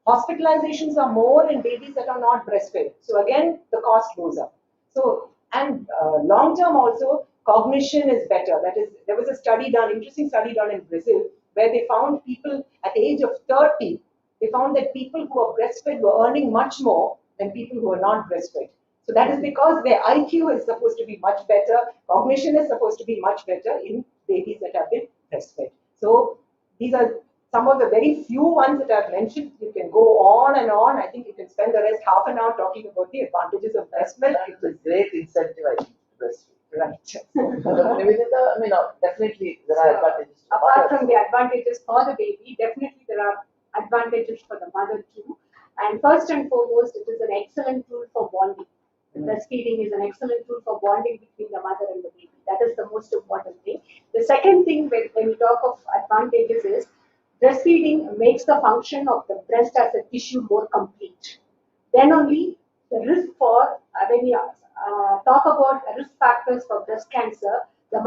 Hospitalizations are more in babies that are not breastfed. So again, the cost goes up. So, and long term also, cognition is better. That is, there was a study done, interesting study done in Brazil, where they found people at the age of 30, they found that people who are breastfed were earning much more than people who are not breastfed. So that is because their IQ is supposed to be much better, cognition is supposed to be much better in babies that have been breastfed. So these are some of the very few ones that I've mentioned. You can go on and on. I think you can spend the rest half an hour talking about the advantages of breast milk.
It's a great incentive, I think, to breastfeed.
Right.
Niveditha, definitely there are advantages.
Apart from the advantages for the baby, definitely there are advantages for the mother too. And first and foremost, it is an excellent tool for bonding. Breastfeeding is an excellent tool for bonding between the mother and the baby. That is the most important thing. The second thing when we talk of advantages is breastfeeding makes the function of the breast as a tissue more complete. Then only the risk for, when you talk about risk factors for breast cancer, the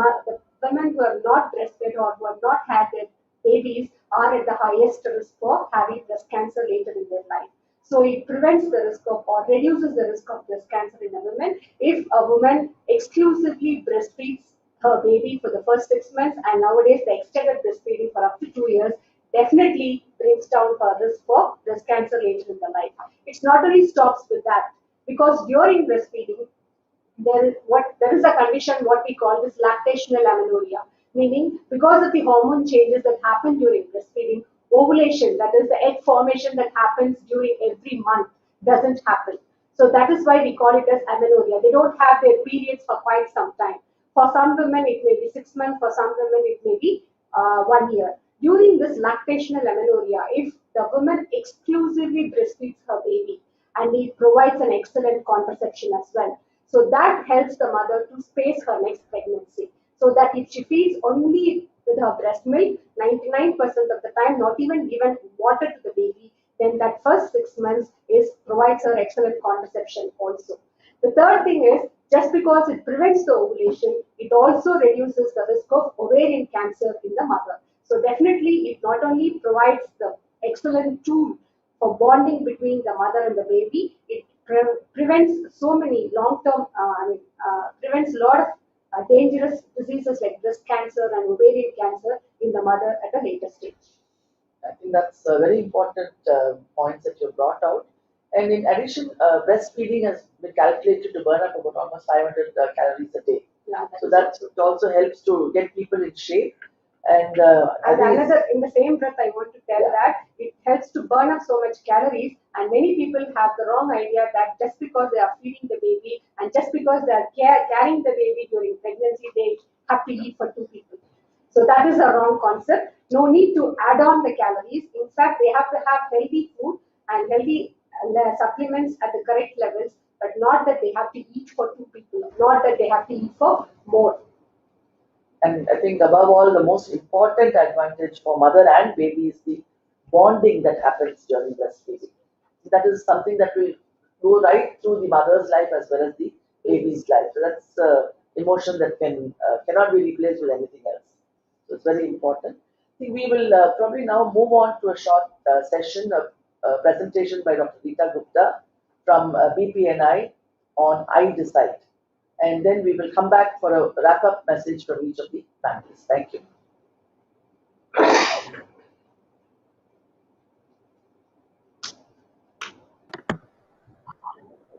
women who are not breastfed or who have not had their babies are at the highest risk for having breast cancer later in their life. So it prevents the risk of or reduces the risk of breast cancer in a woman if a woman exclusively breastfeeds her baby for the first 6 months, and nowadays the extended breastfeeding for up to 2 years definitely brings down her risk for breast cancer later in the life. It's not only stops with that, because during breastfeeding, there is a condition what we call this lactational amenorrhea, meaning because of the hormone changes that happen during breastfeeding, ovulation, that is the egg formation that happens during every month, doesn't happen. So that is why we call it as amenorrhea. They don't have their periods for quite some time. For some women, it may be 6 months. For some women, it may be 1 year. During this lactational amenorrhea, if the woman exclusively breastfeeds her baby, and it provides an excellent contraception as well, so that helps the mother to space her next pregnancy. So that if she feeds only with her breast milk, 99% of the time, not even given water to the baby, then that first 6 months provides her excellent contraception also. The third thing is, just because it prevents the ovulation, it also reduces the risk of ovarian cancer in the mother. So definitely, it not only provides the excellent tool for bonding between the mother and the baby, it prevents so many long-term, prevents a lot of dangerous diseases like breast cancer and ovarian cancer in the mother at a later stage.
I think that's a very important points that you brought out. And in addition, breastfeeding has been calculated to burn up about almost 500 calories a day.
Yeah,
so that also helps to get people in shape. And
another, in the same breath, I want to tell that it helps to burn up so much calories, and many people have the wrong idea that just because they are feeding the baby and just because they are carrying the baby during pregnancy, they have to eat for 2 people. So that is a wrong concept. No need to add on the calories. In fact, they have to have healthy food and healthy supplements at the correct levels, but not that they have to eat for 2 people, not that they have to eat for more.
And I think above all, the most important advantage for mother and baby is the bonding that happens during breastfeeding. That is something that will go right through the mother's life as well as the baby's life. So that's emotion that cannot be replaced with anything else. So it's very important. I think we will probably now move on to a short session of presentation by Dr. Rita Gupta from BFNI on IDecide. And then we will come back for a wrap-up message from each of the panelists. Thank you.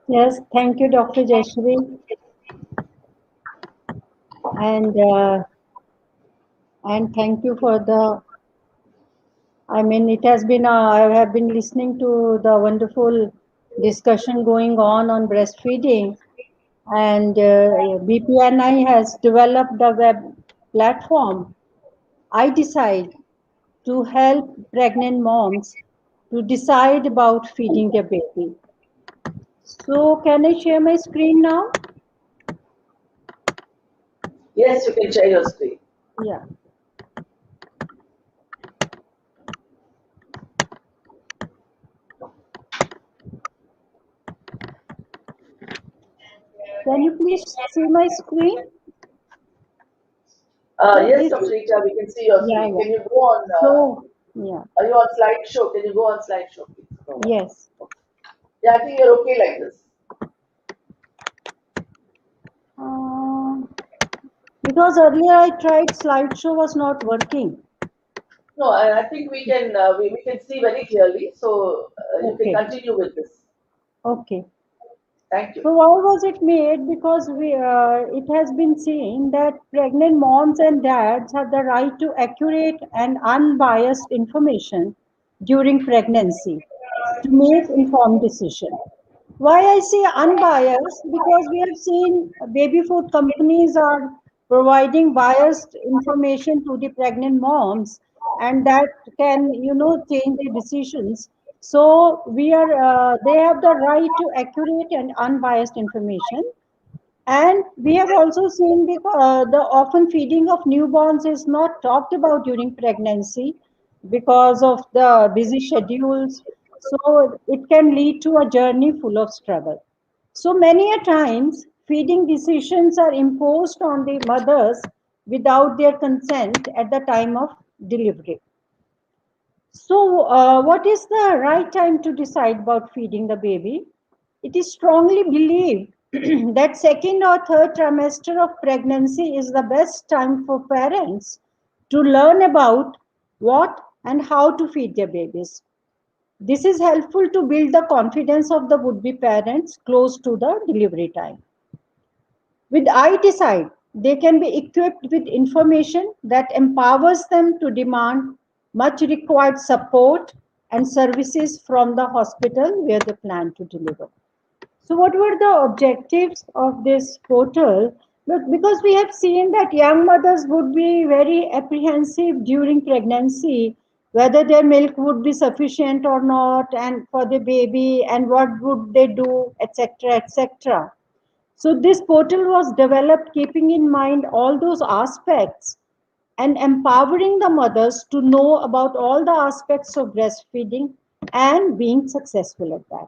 Yes, thank you, Dr. Jaishree. And thank you for it has been, I have been listening to the wonderful discussion going on breastfeeding. And BFNI has developed a web platform, IDecide, to help pregnant moms to decide about feeding their baby. So can I share my screen now?
Yes, you can share your screen.
Yeah. Can you please see my screen?
Yes, Dr. Rita, we can see your
Yeah,
screen.
yeah.
Can you go on?
So, yeah,
Are you on slideshow? Can you go on slideshow, please? No.
yes.
Yeah, I think you're okay like this.
Uh, because earlier I tried slideshow was not working.
No, I think we can see very clearly. So you can
Okay,
continue with this.
okay.
Thank you.
So why was it made? Because it has been seen that pregnant moms and dads have the right to accurate and unbiased information during pregnancy to make informed decision. Why I say unbiased? Because we have seen baby food companies are providing biased information to the pregnant moms, and that can, change their decisions. So they have the right to accurate and unbiased information. And we have also seen the often feeding of newborns is not talked about during pregnancy because of the busy schedules. So it can lead to a journey full of struggle. So many a times, feeding decisions are imposed on the mothers without their consent at the time of delivery. So, what is the right time to decide about feeding the baby? It is strongly believed that second or third trimester of pregnancy is the best time for parents to learn about what and how to feed their babies. This is helpful to build the confidence of the would-be parents close to the delivery time. With IDecide, they can be equipped with information that empowers them to demand much required support and services from the hospital where they plan to deliver. So, what were the objectives of this portal? Look, because we have seen that young mothers would be very apprehensive during pregnancy, whether their milk would be sufficient or not, and for the baby, and what would they do, etc., etc. So this portal was developed keeping in mind all those aspects and empowering the mothers to know about all the aspects of breastfeeding and being successful at that.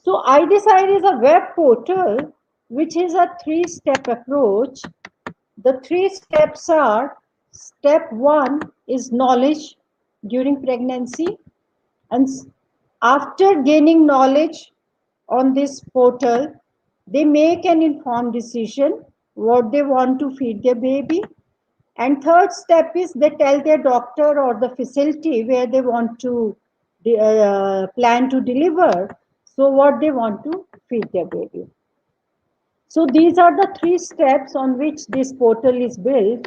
So IDecide is a web portal which is a three-step approach. The three steps are: step one is knowledge during pregnancy, and after gaining knowledge on this portal, they make an informed decision what they want to feed their baby. And third step is they tell their doctor or the facility where they want to plan to deliver, so what they want to feed their baby. So these are the three steps on which this portal is built.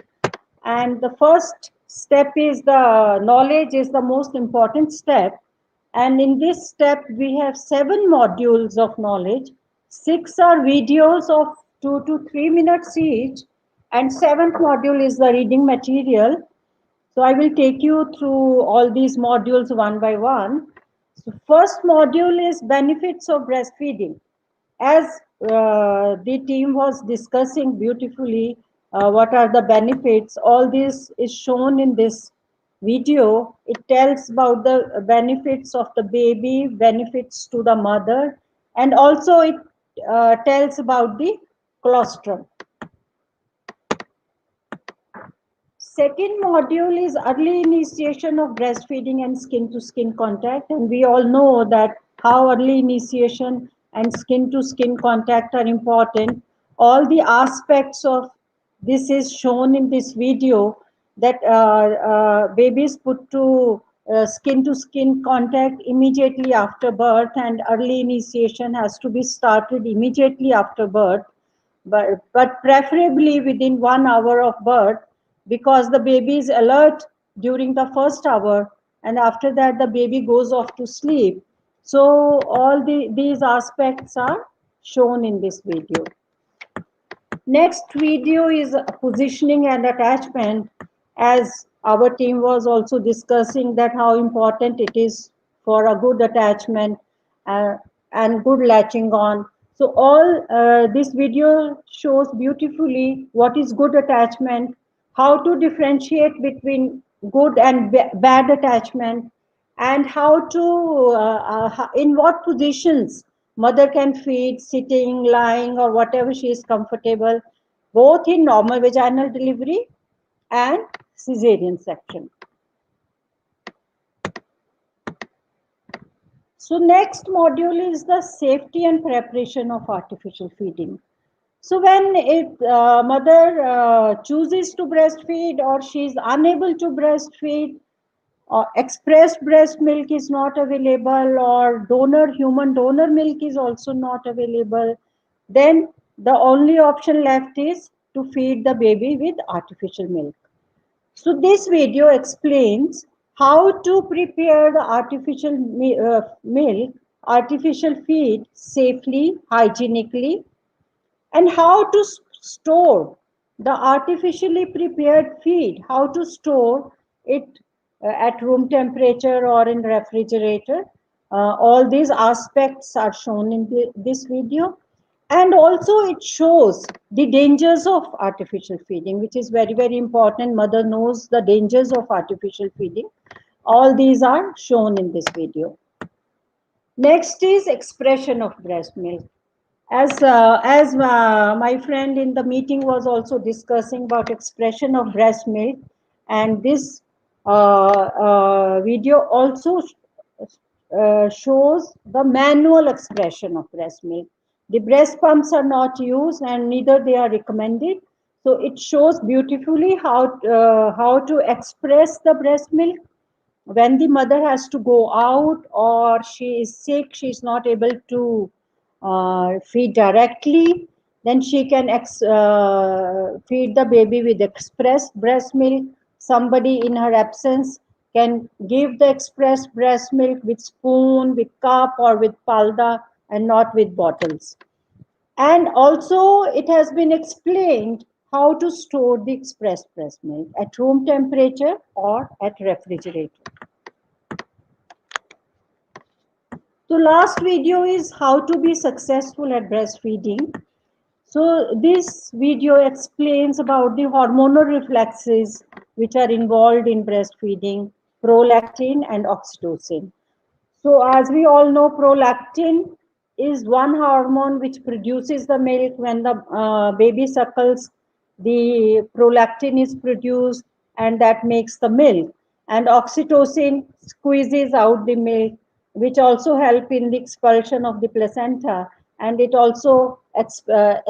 And the first step is the knowledge is the most important step. And in this step, we have 7 modules of knowledge. 6 are videos of 2 to 3 minutes each. And 7th module is the reading material. So I will take you through all these modules one by one. So first module is benefits of breastfeeding. As the team was discussing beautifully, what are the benefits, all this is shown in this video. It tells about the benefits of the baby, benefits to the mother, and also it tells about the colostrum. Second module is early initiation of breastfeeding and skin to skin contact. And we all know that how early initiation and skin to skin contact are important. All the aspects of this is shown in this video, that babies put to skin contact immediately after birth, and early initiation has to be started immediately after birth, but preferably within 1 hour of birth, because the baby is alert during the first hour, and after that the baby goes off to sleep. So all these aspects are shown in this video. Next video is positioning and attachment. As Our team was also discussing that how important it is for a good attachment uh, and good latching on. So all this video shows beautifully what is good attachment, how to differentiate between good and bad attachment, and how to in what positions mother can feed, sitting, lying, or whatever she is comfortable, both in normal vaginal delivery and cesarean section. So next module is the safety and preparation of artificial feeding. So when mother chooses to breastfeed or she is unable to breastfeed, or expressed breast milk is not available, or human donor milk is also not available, then the only option left is to feed the baby with artificial milk. So this video explains how to prepare the artificial milk, artificial feed safely, hygienically, and how to store the artificially prepared feed, how to store it at room temperature or in refrigerator. All these aspects are shown in this video. And also it shows the dangers of artificial feeding, which is very, very important. Mother knows the dangers of artificial feeding. All these are shown in this video. Next is expression of breast milk. As my friend in the meeting was also discussing about expression of breast milk, and this video also shows the manual expression of breast milk. The breast pumps are not used and neither they are recommended. So it shows beautifully how to express the breast milk when the mother has to go out or she is sick, she is not able to feed directly, then she can feed the baby with expressed breast milk. Somebody in her absence can give the expressed breast milk with spoon, with cup, or with palda, and not with bottles. And also it has been explained how to store the expressed breast milk at room temperature or at refrigerator. So last video is how to be successful at breastfeeding. So this video explains about the hormonal reflexes which are involved in breastfeeding, prolactin and oxytocin. So as we all know, prolactin is one hormone which produces the milk. When the baby suckles, the prolactin is produced and that makes the milk. And oxytocin squeezes out the milk, which also help in the expulsion of the placenta, and it also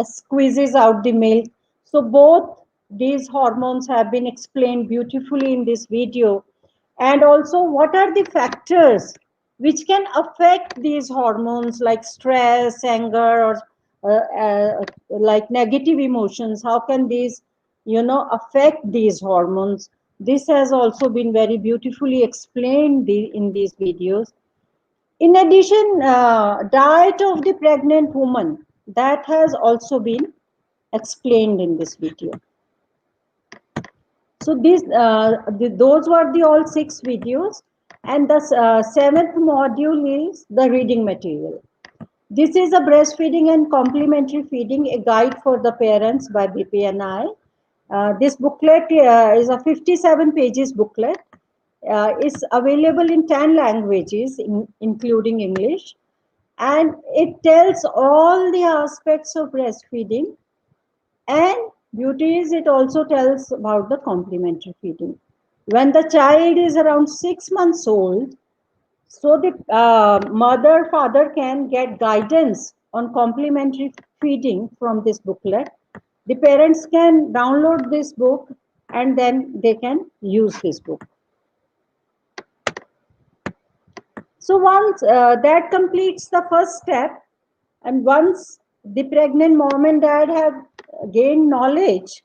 squeezes out the milk. So both these hormones have been explained beautifully in this video. And also what are the factors which can affect these hormones like stress, anger, or like negative emotions. How can these affect these hormones? This has also been very beautifully explained in these videos. In addition, diet of the pregnant woman, that has also been explained in this video. So those were the all 6 videos, and the 7th module is the reading material. This is a breastfeeding and complementary feeding, a guide for the parents by BFNI. This booklet is a 57 pages booklet. Is available in 10 languages, including English, and it tells all the aspects of breastfeeding. And beauty is it also tells about the complementary feeding. When the child is around 6 months old, so the mother, father can get guidance on complementary feeding from this booklet. The parents can download this book and then they can use this book. So once that completes the first step, and once the pregnant mom and dad have gained knowledge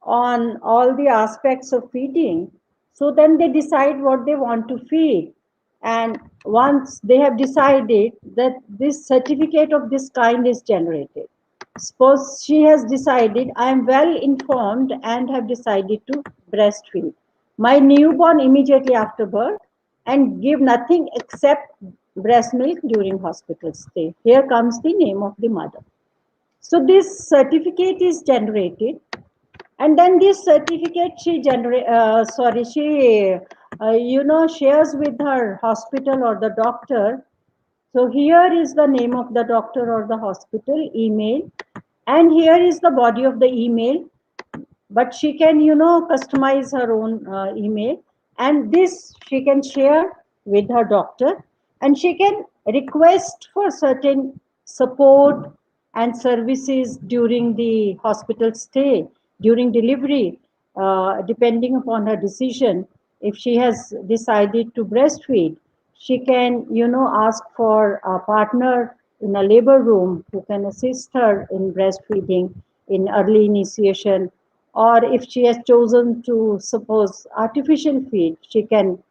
on all the aspects of feeding, so then they decide what they want to feed. And once they have decided, that this certificate of this kind is generated. Suppose she has decided, I am well informed and have decided to breastfeed. my newborn immediately after birth, and give nothing except breast milk during hospital stay. Here comes the name of the mother. So this certificate is generated, and then this certificate she shares with her hospital or the doctor. So here is the name of the doctor or the hospital, email, and here is the body of the email. But she can, customize her own email, and this she can share with her doctor, and she can request for certain support and services during the hospital stay, during delivery, depending upon her decision. If she has decided to breastfeed, she can, ask for a partner in a labor room who can assist her in breastfeeding in early initiation. Or if she has chosen to, suppose, artificial feed, she can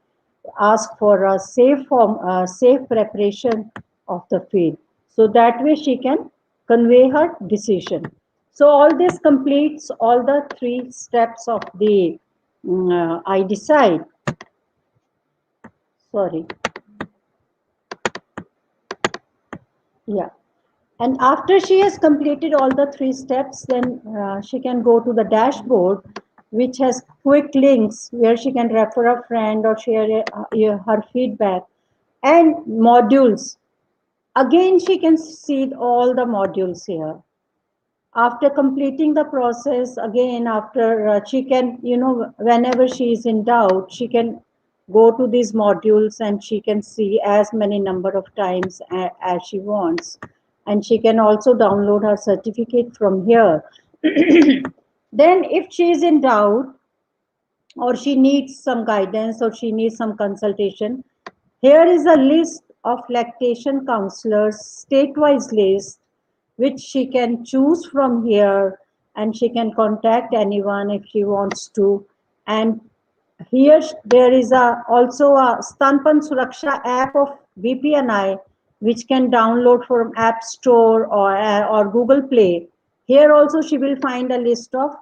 ask for a safe preparation of the feed. So that way she can convey her decision. So all this completes all the 3 steps of the IDecide. Sorry. Yeah. And after she has completed all the 3 steps, then she can go to the dashboard, which has quick links where she can refer a friend or share her feedback and modules. Again, she can see all the modules here. After completing the process, again, after she can, whenever she is in doubt, she can go to these modules and she can see as many number of times as she wants. And she can also download her certificate from here. Then if she is in doubt, or she needs some guidance, or she needs some consultation, here is a list of lactation counselors, state-wise list, which she can choose from here, and she can contact anyone if she wants to. And here there is also a Stanpan Suraksha app of BFNI, which can download from App Store or Google Play. Here also she will find a list of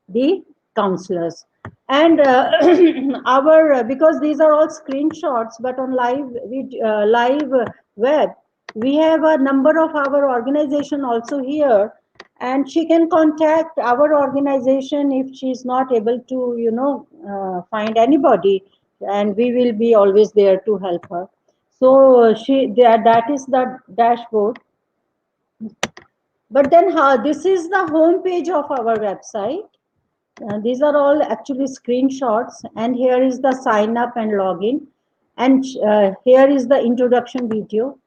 the counselors. And our because these are all screenshots, but on live web, we have a number of our organization also here, and she can contact our organization if she is not able to, find anybody, and we will be always there to help her. So that is the dashboard. But then this is the home page of our website. These are all actually screenshots, and here is the sign up and login, and here is the introduction video.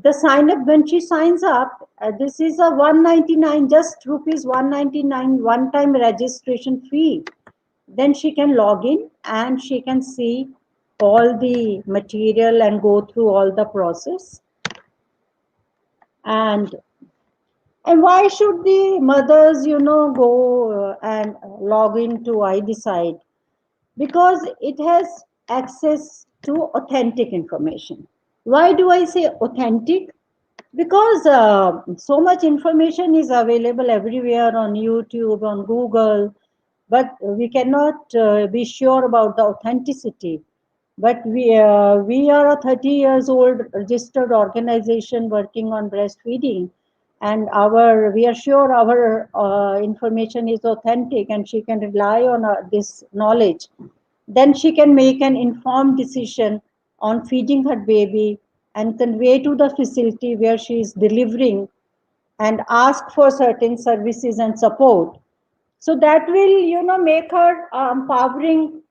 The sign up, when she signs up, this is a 199, just rupees 199 one time registration fee. Then she can log in and she can see all the material and go through all the process. And why should the mothers, go and log into IDecide? Because it has access to authentic information. Why do I say authentic? Because so much information is available everywhere on YouTube, on Google, but we cannot be sure about the authenticity. But we are a 30 years old registered organization working on breastfeeding, and we are sure our information is authentic, and she can rely on this knowledge. Then she can make an informed decision on feeding her baby and convey to the facility where she is delivering and ask for certain services and support. So that will, make her empowering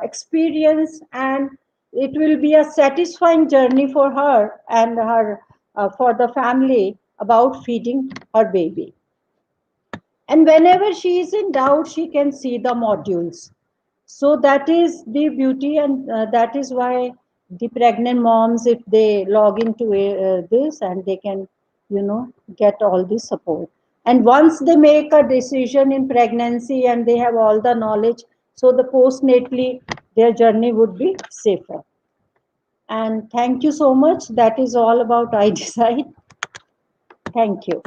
experience, and it will be a satisfying journey for her and for the family about feeding her baby. And whenever she is in doubt, she can see the modules. So that is the beauty, and that is why the pregnant moms, if they log into this, and they can, get all the support. And once they make a decision in pregnancy and they have all the knowledge, so the postnatally, their journey would be safer. And thank you so much. That is all about IDecide. Thank you.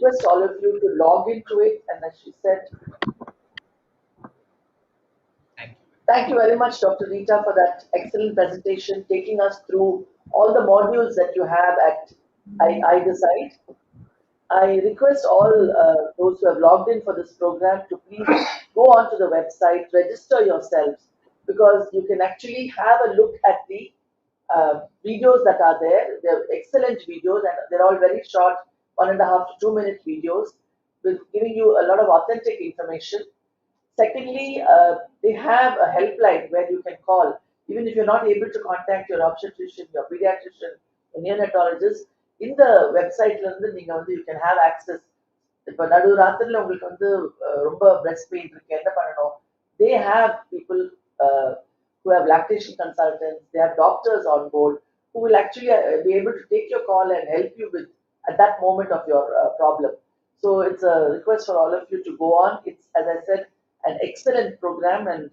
request all of you to log into it, and as she said, thank you very much, Dr. Rita, for that excellent presentation, taking us through all the modules that you have at IDecide. I request all those who have logged in for this program to please go onto the website, register yourselves, because you can actually have a look at the videos that are there. They're excellent videos, and they're all very short, 1.5 to 2 minute videos, with giving you a lot of authentic information. Secondly, they have a helpline where you can call, even if you're not able to contact your obstetrician, your pediatrician, your neonatologist. In the website, you can have access. இப்போ நடு ராத்திரில உங்களுக்கு வந்து ரொம்ப breast pain இருக்கு என்ன பண்ணணும்? They have people who have lactation consultants, they have doctors on board who will actually be able to take your call and help you with at that moment of your problem. So it's a request for all of you to go on. It's, as I said, an excellent program, and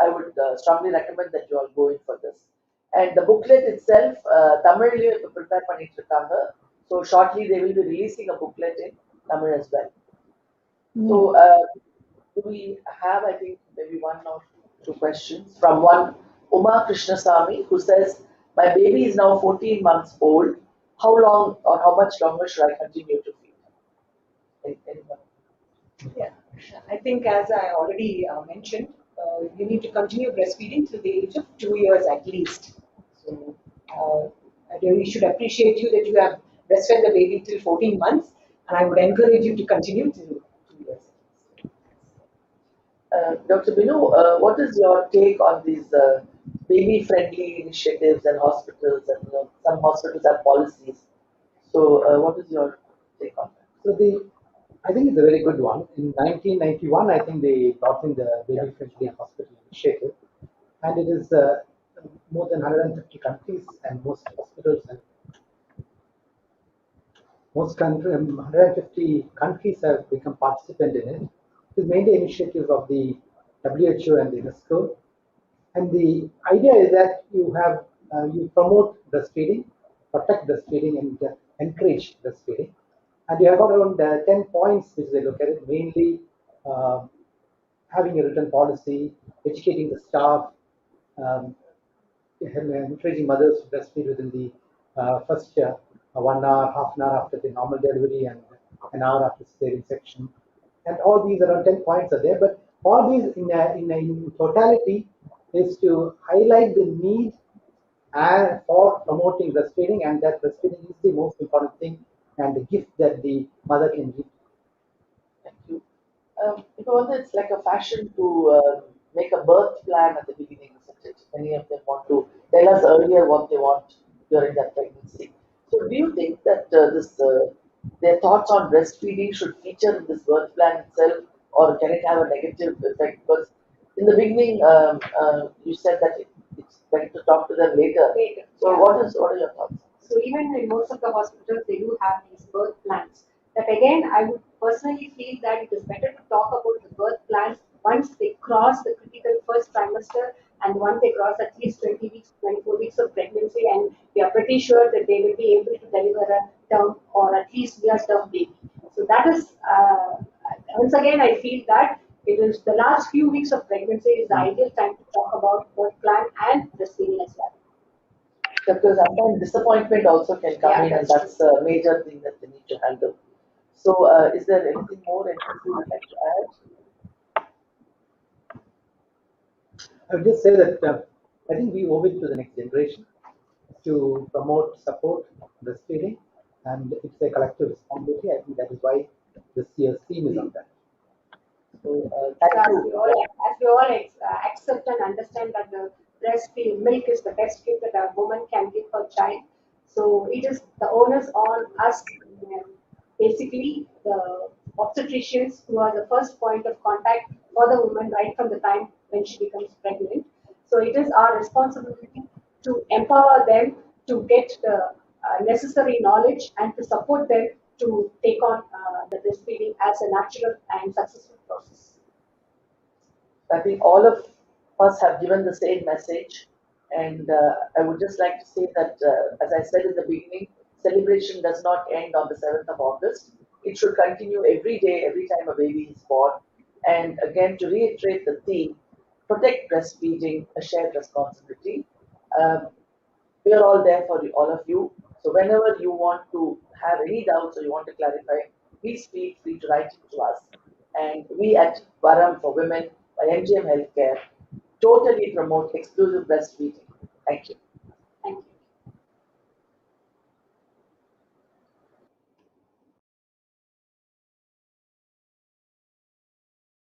I would strongly recommend that you all go in for this. And the booklet itself, Tamil prepare பண்ணிட்டு இருக்காங்க. So shortly they will be releasing a booklet in Tamil as well. So do we have, I think, maybe one or two questions from one Uma Krishnasamy, who says, my baby is now 14 months old. How long or how much longer should I continue to feed? Anyone?
Yeah, I think as I already mentioned, you need to continue breastfeeding till the age of 2 years at least. So I really should appreciate you that you have breastfed the baby till 14 months, and I would encourage you to continue till 2 years.
Dr. Binu, what is your take on these baby-friendly initiatives and hospitals? And some hospitals have policies. So, what is your take on that?
So I think it's a very good one. In 1991, I think they brought in the baby-friendly hospital initiative, and it is more than 150 countries, and most hospitals and 150 countries have become participant in it. It is mainly initiative of the WHO and the UNESCO, and the idea is that you promote breastfeeding, protect breastfeeding, and encourage breastfeeding. And you have got around 10 points which they look at it, mainly having a written policy, educating the staff, encouraging mothers to breastfeed within the first 1 hour, half an hour after the normal delivery, and an hour after cesarean section. And all these around 10 points are there, but all these in totality is to highlight the need for promoting breastfeeding, and that breastfeeding is the most important thing and the gift that the mother can give.
Thank you. It's like a fashion to make a birth plan at the beginning, isn't it? Many of them want to tell us earlier what they want during that pregnancy. So do you think that their thoughts on breastfeeding should feature in this birth plan itself, or can it have a negative effect? Because in the beginning, you said that it's better to talk to them later. So
yeah.
what are your thoughts?
So even in most of the hospitals, they do have these birth plans. That again, I would personally feel that it is better to talk about the birth plans once they cross the critical first trimester, and once they cross at least 20 weeks, 24 weeks of pregnancy, and we are pretty sure that they will be able to deliver a term or at least near-term baby. So that is, once again, I feel that it is the last few weeks of pregnancy is the ideal time to talk about birth plan and breastfeeding as well.
Because sometimes disappointment also can come in, and that's a major thing that they need to handle. So, is there anything more anything you would like to add?
I would just say that I think we owe it to the next generation to promote, support breastfeeding, and it's a collective responsibility. I think that is why this year's theme is on that.
So, thank
As
you.
we all accept and understand that the breastfeed milk is the best gift that a woman can give her child. So it is the onus on us, basically the obstetricians, who are the first point of contact for the woman right from the time when she becomes pregnant. So it is our responsibility to empower them to get the necessary knowledge and to support them to take on the breastfeeding as a natural and successful process.
I think all of us have given the same message, and I would just like to say that, as I said in the beginning, celebration does not end on the 7th of August. It should continue every day, every time a baby is born. And again, to reiterate the theme, protect breastfeeding, a shared responsibility. Um, we are all there for all of you. So whenever you want to have any doubts or you want to clarify, please feel free to write it to us. And we at Varam for Women by MGM Healthcare totally promote exclusive breastfeeding. Thank you.